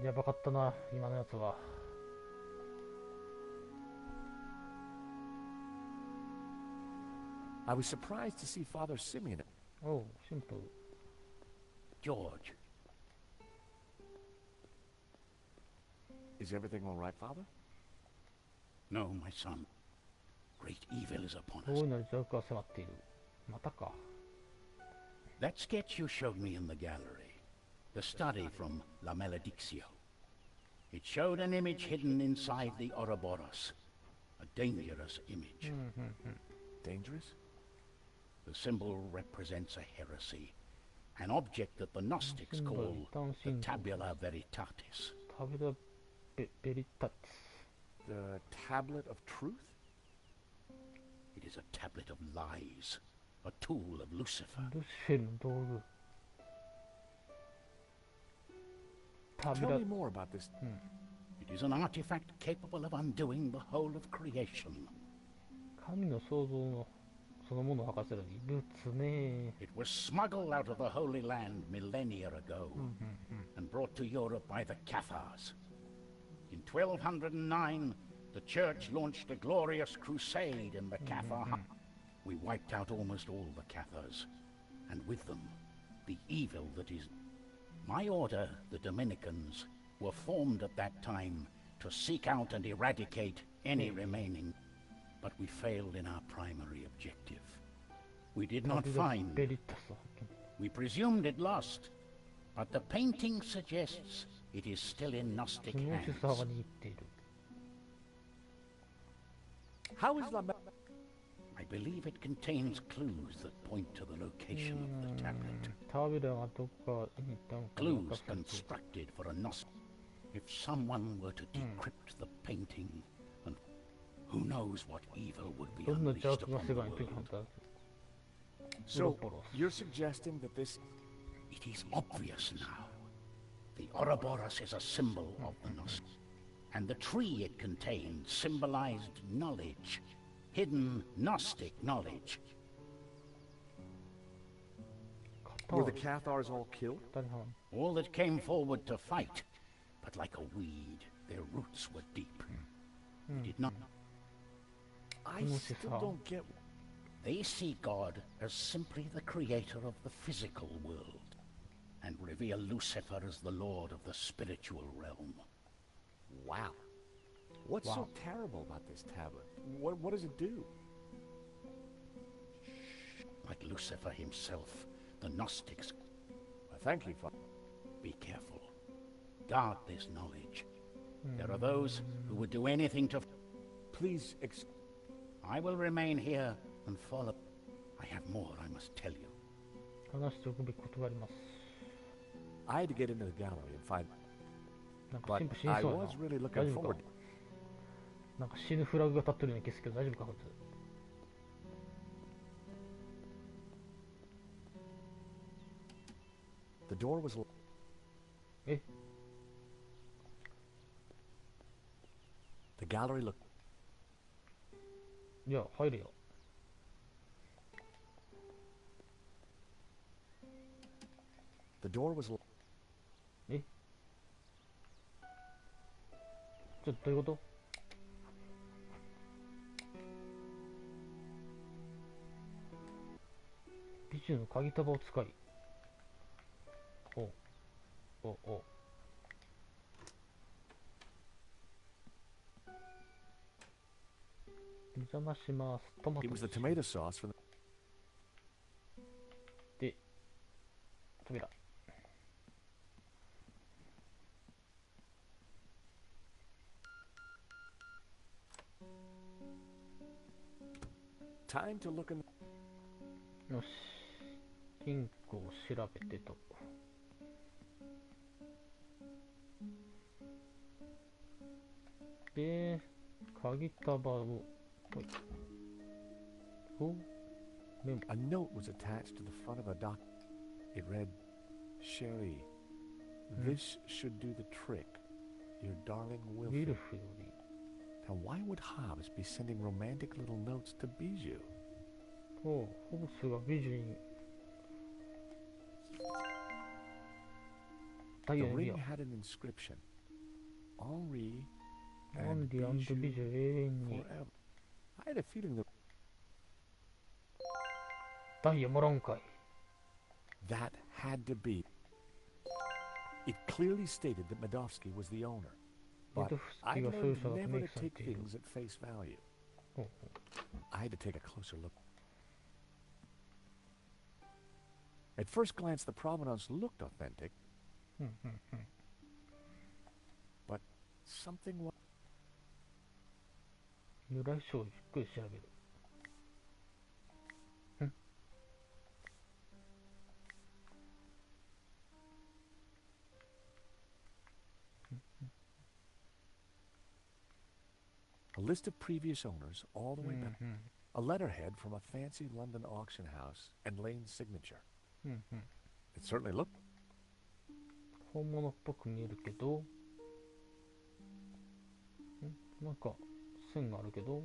やばかったな、今のやつは。I was surprised to see Father Simeon. Oh, simple. George. Is everything all right, Father? No, my son. Great evil is upon 大 us. いなる邪悪が迫っている。またか。 That sketch you showed me in the gallery, the study from La Maledictio. It showed an image hidden inside the Ouroboros. A dangerous image. Dangerous? The symbol represents a heresy, an object that the Gnostics call the Tabula Veritatis. Tabula Veritatis. The tablet of truth? It is a tablet of lies, a tool of Lucifer. ルシフェルの道具。 Tell me more about this. It is an artifact capable of undoing the whole of creation. 神の創造のそのものを吐かせる異物ね。 It was smuggled out of the Holy Land millennia ago and brought to Europe by the Cathars. In 1209, the Church launched a glorious crusade in the Cathar. We wiped out almost all the Cathars, and with them, the evil that is... My order, the Dominicans, were formed at that time to seek out and eradicate any remaining. but we failed in our primary objective. We did not find. We presumed it lost, but the painting suggests it is still in Gnostic hands. How is La I believe it contains clues that point to the location of the tablet. Clues constructed for a Gnostic. If someone were to decrypt the painting, and who knows what evil would be unleashed upon the world. So, you're suggesting that this... It is obvious now. The Ouroboros is a symbol of the Gnostic, and the tree it contained symbolized knowledge, hidden Gnostic knowledge. Were the Cathars all killed? All that came forward to fight, but like a weed, their roots were deep. We did not... I still don't get... They see God as simply the creator of the physical world, and revere Lucifer as the lord of the spiritual realm. Wow. What's so terrible about this tablet? What does it do? Like Lucifer himself, the Gnostics... Thank you, Father. Be careful. Guard this knowledge. There are those who would do anything to... Please, I will remain here and follow. I have more I must tell you. I had to get into the gallery and find... But I was really looking forward. なんか死ぬフラグが立ってるような気がするけど大丈夫かこいつ。The door was... え The gallery looked... いや、入るよ。The door was... えちょっとどういうこと？美獣の鍵束を使い。おお。お邪魔します。トマト。It was the tomato sauce for the... で、扉。Time to look in... よし。金庫を調べてと。で、鍵束を。A note was attached to the front of a doc. It read, Sherry, this should do the trick. Your darling Wilfred. Now why would Hobbs be sending romantic little notes to Bijou? Oh, Hobbsが美女に The ring had an inscription. Henri and Bijou forever. I had a feeling that... ダイヤもらうんかい。 That had to be. It clearly stated that Medovsky was the owner. But I learned never to take things at face value. I had to take a closer look. At first glance, the provenance looked authentic. But something was... 由来書をじっくり調べる。A list of previous owners all the way back. A letterhead from a fancy London auction house and Lane's signature. It certainly looked... 本物っぽく見えるけど、なんか線があるけど。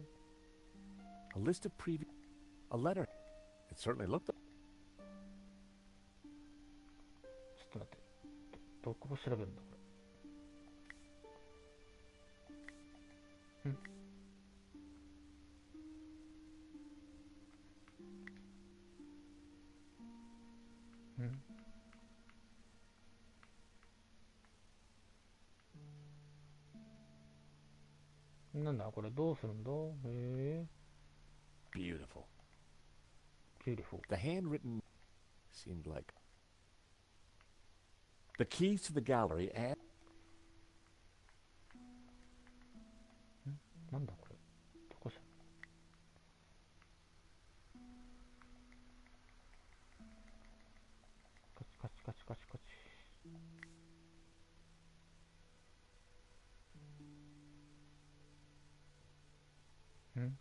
A list of previous... A letter... It certainly looked... ちょっと待って。どこを調べるんだこれ。なんだこれどうするんだ。へえ。Beautiful. Beautiful. The handwritten seemed like the keys to the gallery and なんだこれ。どこじゃ。カチカチカチカチカチ。んんん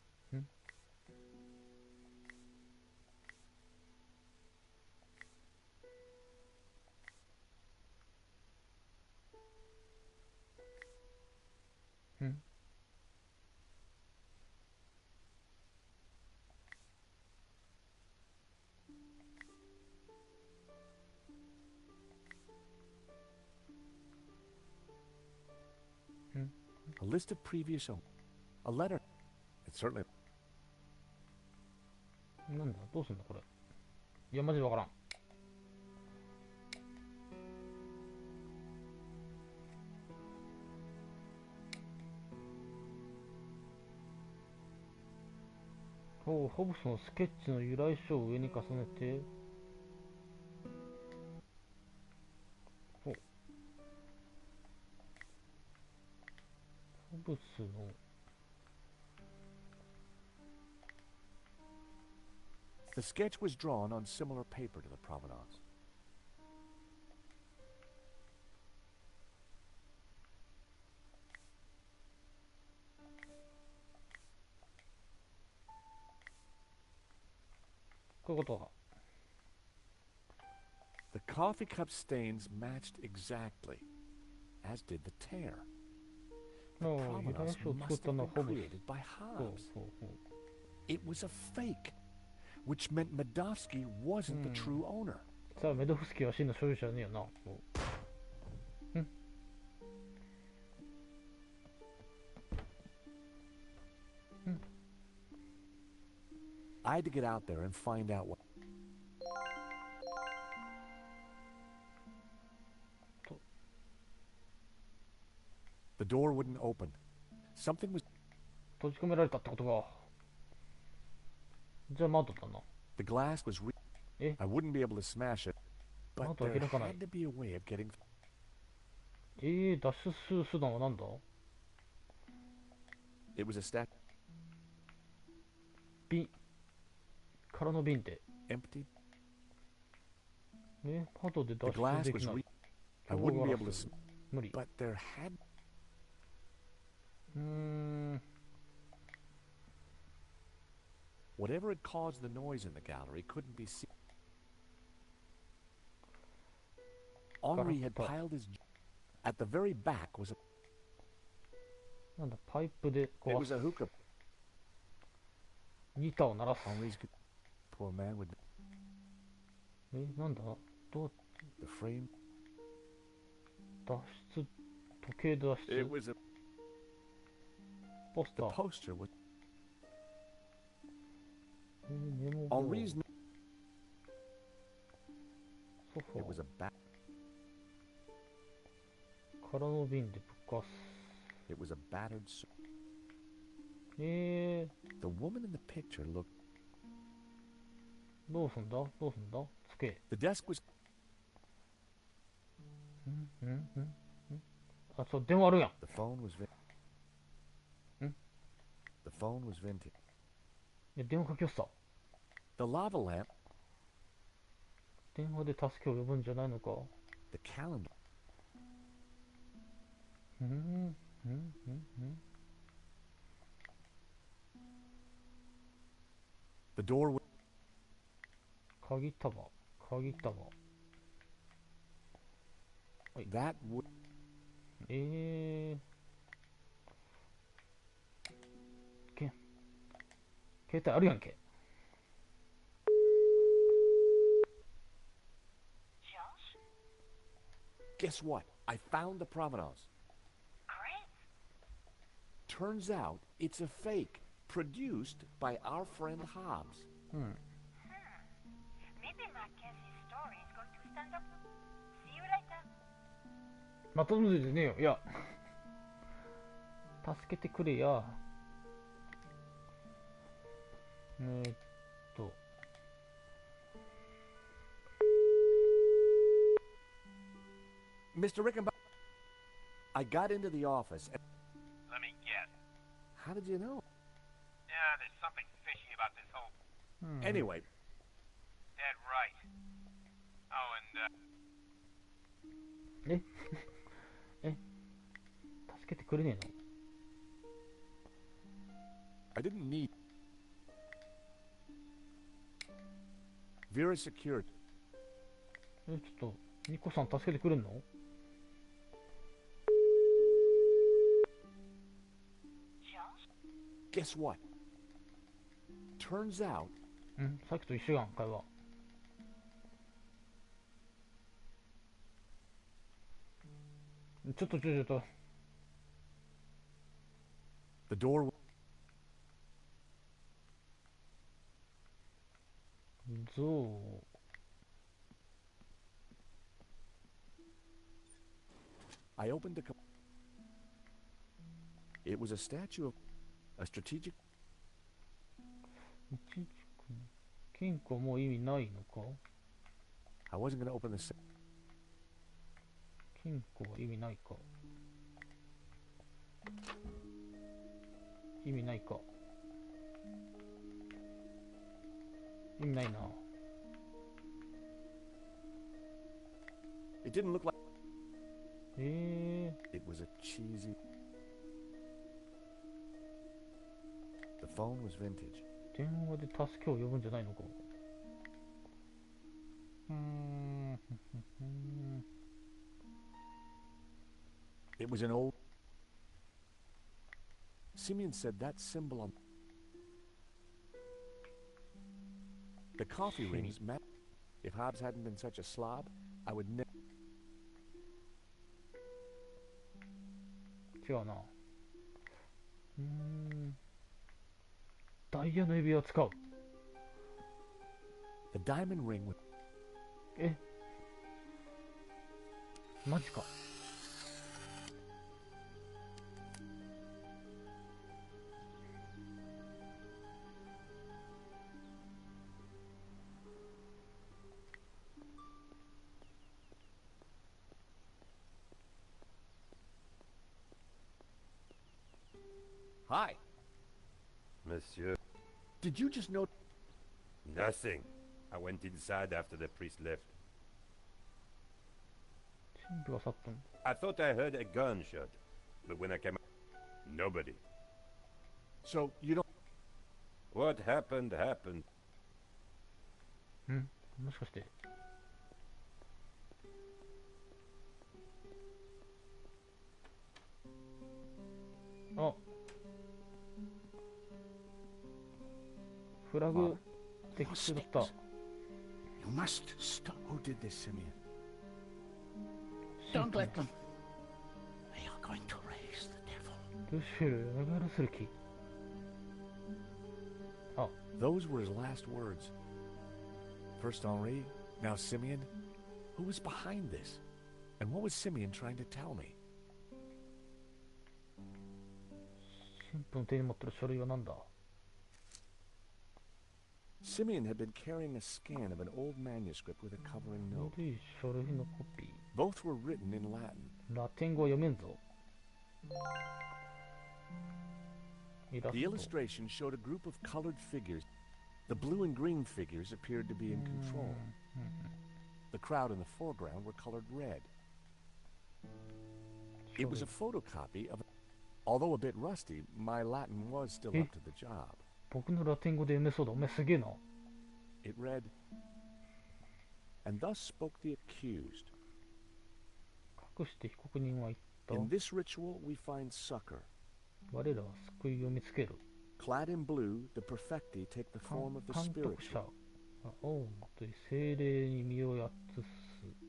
a list of previous owners. A letter. It's certainly なんだどうすんだこれ。いやマジでわからん。おうホブスのスケッチの由来書を上に重ねて、おホブスのThe sketch was drawn on similar paper to the provenance. The coffee cup stains matched exactly, as did the tear. The provenance must have been created by Hobbes. It was a fake, which meant Medovsky wasn't the true owner. さあメドフスキーは真の所有者ねえよな。I had to get out there and find out what. The door wouldn't open. Something was. 閉じ込められたってことか。じゃあ窓だな。The glass was. I wouldn't be able to smash it, but there had to be a way of getting. 脱出する手段は何だ？ It was a stack. 瓶。空の瓶で。Empty. 窓で脱 The glass 出でき was. ない。I wouldn't be able to. 無理。 But there had. Whatever had caused the noise in the gallery couldn't be seen. Henri had piled his. At the very back was a. なんだパイプで It 壊 was す。 a hookah. ギターを鳴らす。 Henri's. Poor man would. なんだどう The frame. 脱出時計脱 It 出 was a. ポスタ The ー。 poster was. メモ Henri's. ソファ It was a bat. 空の瓶でぶっ壊す。 It was a battered. The woman in the picture looked. どうすんだどうすんだつけ。 The desk was. あ、そう、電話あるやん。 The phone was. The phone was vintage. いや、電話かけよっさ。 The lava lamp. 電話で助けを呼ぶんじゃないのか。 The calendar. The door was. 鍵束。鍵束。That would. 携帯あるやんけ。 Guess what? I found the provenance. Great. Turns out it's a fake, produced by our friend Hobbes. Maybe Mackenzie's story is going to stand up. See you later. またむずいでねえよ。いや。助けてくれや。ーっと Mr. Rickenbach, I got into the office. Let me guess. How did you know? Yeah, there's something fishy about this whole... Anyway. Dead right. Oh, and, え助けてくれねえの I didn't need Vera secured. ちょっとニコさん助けてくれんの Guess what? Turns out さっきと一緒やん会話 ちょっと the door ゾウ I opened the It was a statue of a strategic 金庫もう意味ないのか I wasn't going to open the 金庫は意味ないか意味ないか意味ないな It didn't look like It was a cheesy The phone was vintage 電話で助けを呼ぶんじゃないのか It was an old Simeon said that symbol on the coffee rings meant if Hobbs hadn't been such a slob, I would never 違うなダイヤの指輪を使う The diamond ring with マジか Hi. Monsieur. Did you just know Nothing. I went inside after the priest left. 神父が去ったん I thought I heard a gunshot, but when I came out, nobody. So you don't What happened, happened. もしかしてあフラグ的中だった You must stop. Who did this, Simeon? Don't let them. They are going to raise the devil. ルシェルやらせる気 Those were his last words. First Henri, now Simeon. Who was behind this? And what was Simeon trying to tell me? 神父の手に持ってる書類は何だ Simeon had been carrying a scan of an old manuscript with a covering note. 古い書類のコピ Both were written in Latin. ーラテン語は読めんぞ イラ The スト illustration showed a group of colored figures. The blue and green figures appeared to be in control. The crowd in the foreground were colored red. It was a photocopy of... Although a bit rusty, my Latin was still up to the job. 僕のラテン語で読めそうだお前すげえな It read, And thus spoke the accused. 隠して被告人は言った In this ritual we find succor. 我らは救いを見つける Clad in blue, the perfecti take the form of the 監督者 spiritual 青という精霊に身をやつす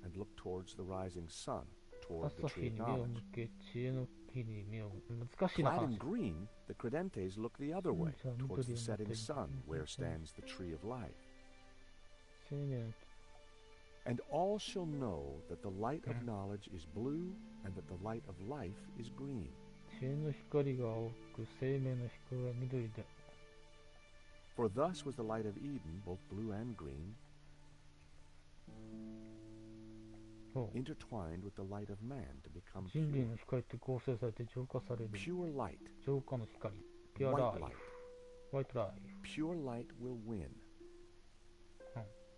and look towards the rising sun, toward the 朝 tree 日 of に目を knowledge. 向け知恵の木に目を難しいな Clad 話 in green, the credentes look the other way, Sunshine, towards the Midori, setting Mountain, sun, where Sunshine. stands the tree of life. 青年 And all shall know that the light of knowledge is blue, and that the light of life is green. 知恵の光が青く生命の光が緑で For thus was the light of Eden, both blue and green, intertwined with the light of man to become 人類の光って合成されて浄化される。 pure light. 浄化の光。Pure White life. light. White life. Pure light will win.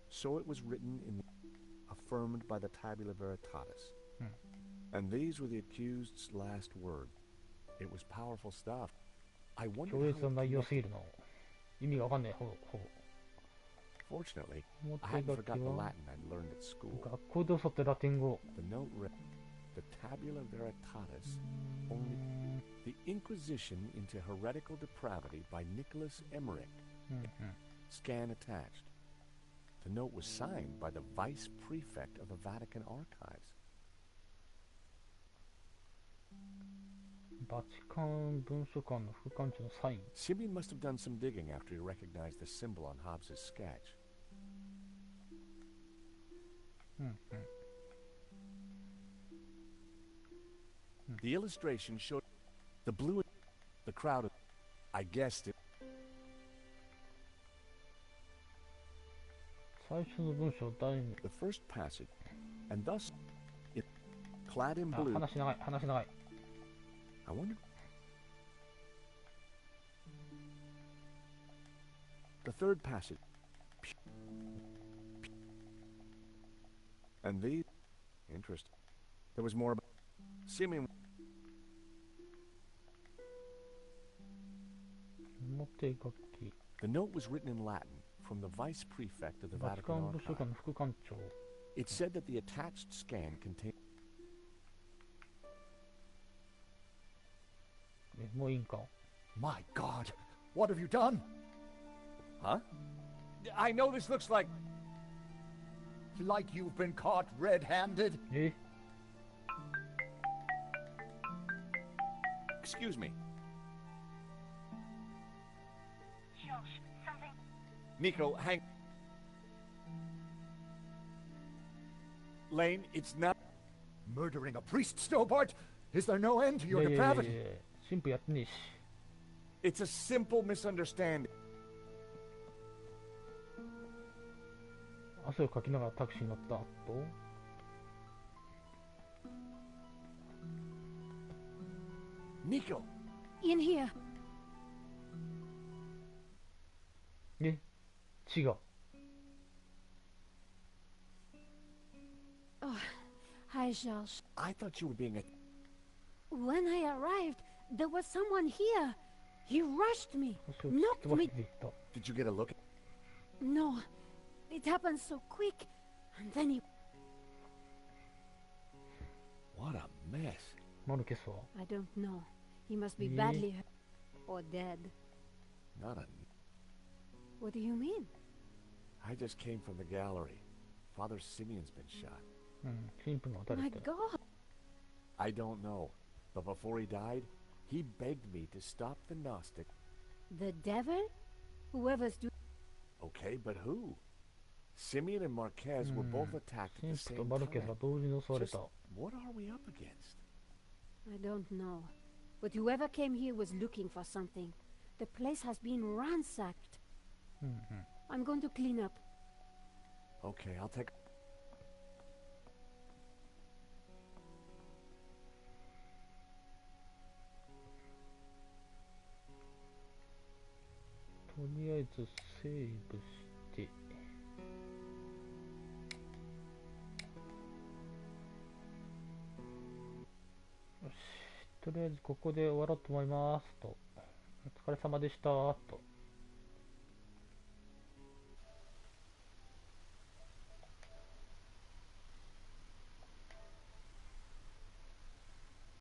So it was written in affirmed by the Tabula Veritatis. And these were the accused's last word. It was powerful stuff. I wonder 強烈な内容すぎるの。意味がわかんない。ほぼ。 Fortunately, I hadn't forgotten the Latin I'd learned at school. 学校で教わったラテン語。 The note read, the Tabula Veritatis, only the Inquisition into heretical depravity by Nicholas Emmerich. Scan attached. The note was signed by the Vice Prefect of the Vatican Archives. バチカン文書館の副館長のサイン。 Simeon must have done some digging after he recognized the symbol on Hobbes's sketch. The illustration showed the blue, the crowd. I guessed it. 最初の文章第二。 The first passage, and thus, it clad in あ、 blue. 話長い。話長い。 I wonder. The third passage. And these. Interesting. There was more about. Simeon. 表書き。 The note was written in Latin from the vice prefect of the バチカ Vatican ン文書館 Archive. の副館長。 It said that the attached scan contained. もういいんか。 My God, what have you done? Huh? I know this looks like. Like you've been caught red-handed? え Excuse me. Josh, something. Nico, hang. Lane, it's not. Murdering a priest, Snowbart? Is there no end to い your やいやいや depravity? いや神父やってねえし。 It's a simple misunderstanding. 汗をかきながらタクシーに乗った後。 Nico. In here. え違う。 Oh, hi, Josh. I thought you were being a. When I arrived, there was someone here. He rushed me, 足を突き knocked 飛ばし me. ていった。 Did you get a look at. No, it happened so quick. And then he... What a mess. マルケスは I don't know. He must be Yeah. badly hurt. Or dead. Not a. What do you mean? I just came from the gallery. Father Simeon's been shot. うん、神父が撃たれ My て。 God. I don't know. But before he died, he begged me to stop the Gnostic. The devil? Whoever's doing... Okay, but who? Simeon and Marquez were both attacked at 神 the 父と same マルケス time. が同時に襲われ Just た。 what are we up against? I don't know. But whoever came here was looking for something. The place has been ransacked. うんうん。 I'm going to clean up. Okay, I'll take. とりあえずセーブして。よし。とりあえずここで終わろうと思いますと。お疲れ様でしたと。